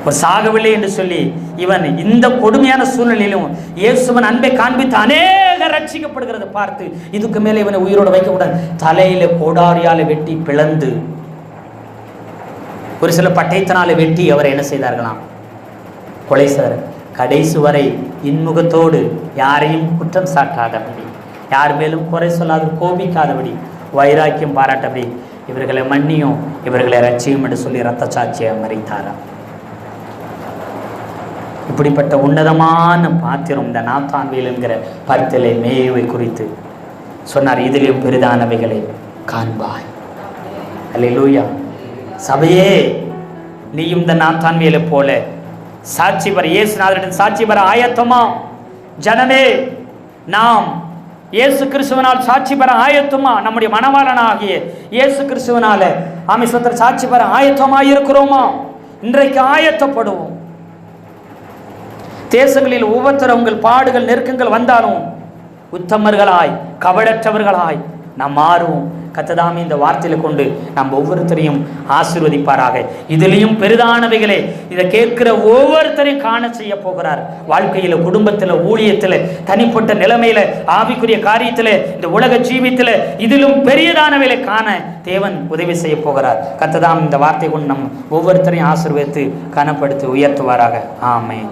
ஒரு சாகவில்லை என்று சொல்லி இவன் இந்த கொடுமையான சூழ்நிலையிலும் இயேசுவின் அன்பை காண்பித்து அநேக ரட்சிக்கப்படுகிறத பார்த்து இதுக்கு மேலே இவனை உயிரோடு வைக்கக்கூடாது, தலையில கோடாரியால வெட்டி பிளந்து, ஒரு சில பட்டயத்தினால வெட்டி அவரை என்ன செய்தார்களாம், கொலை செய்தார். கடைசி வரை இன்முகத்தோடு யாரையும் குற்றம் சாட்டாதபடி, யார் மேலும் குறை சொல்லாத, கோபிக்காதபடி, வைராக்கியம் பாராட்டபடி, இவர்களை மன்னியும் இவர்களை ரட்சியும் என்று சொல்லி இரத்த சாட்சியை மறித்தாராம். இப்படிப்பட்ட உன்னதமான பாத்திரம் இந்த நாத்தான்வேல் என்கிற பர்த்தலே மேயுவை குறித்து சொன்னார். இதிலும் பெரிதானவைகளை காண்பாய். அல்லேலூயா. சபையே, நீயும் இந்த நாத்தான்வேலை போல சாட்சி பெற, இயேசுநாதரிடம் சாட்சி பெற ஆயத்தமா? ஜனமே, நாம் இயேசு கிறிஸ்துவனால் சாட்சி பெற ஆயத்தமா? நம்முடைய மணவாளனாகிய இயேசு கிறிஸ்துவனால ஆமீஸ்வரத்தில் சாட்சி பெற ஆயத்தமாக இருக்கிறோமா? இன்றைக்கு ஆயத்தப்படுவோம். தேசங்களில் உபத்திரவங்கள், பாடுகள், நெருக்கங்கள் வந்தாலும் உத்தமர்களாய், கபடற்றவர்களாய் நாம் மாறுவோம். கர்த்ததாமே இந்த வார்த்தையில கொண்டு நாம் ஒவ்வொருத்தரையும் ஆசீர்வதிப்பாராக. இதிலையும் பெரிதானவைகளே இதை கேட்கிற ஒவ்வொருத்தரையும் காண செய்ய போகிறார். வாழ்க்கையில, குடும்பத்தில், ஊழியத்தில், தனிப்பட்ட நிலைமையில, ஆவிக்குரிய காரியத்தில், இந்த உலக ஜீவித்தில் இதிலும் பெரியதானவைகளை காண தேவன் உதவி செய்ய போகிறார். கர்த்ததாம் இந்த வார்த்தை கொண்டு நம் ஒவ்வொருத்தரையும் ஆசீர்வதித்து கனப்படுத்தி உயர்த்துவாராக. ஆமென்.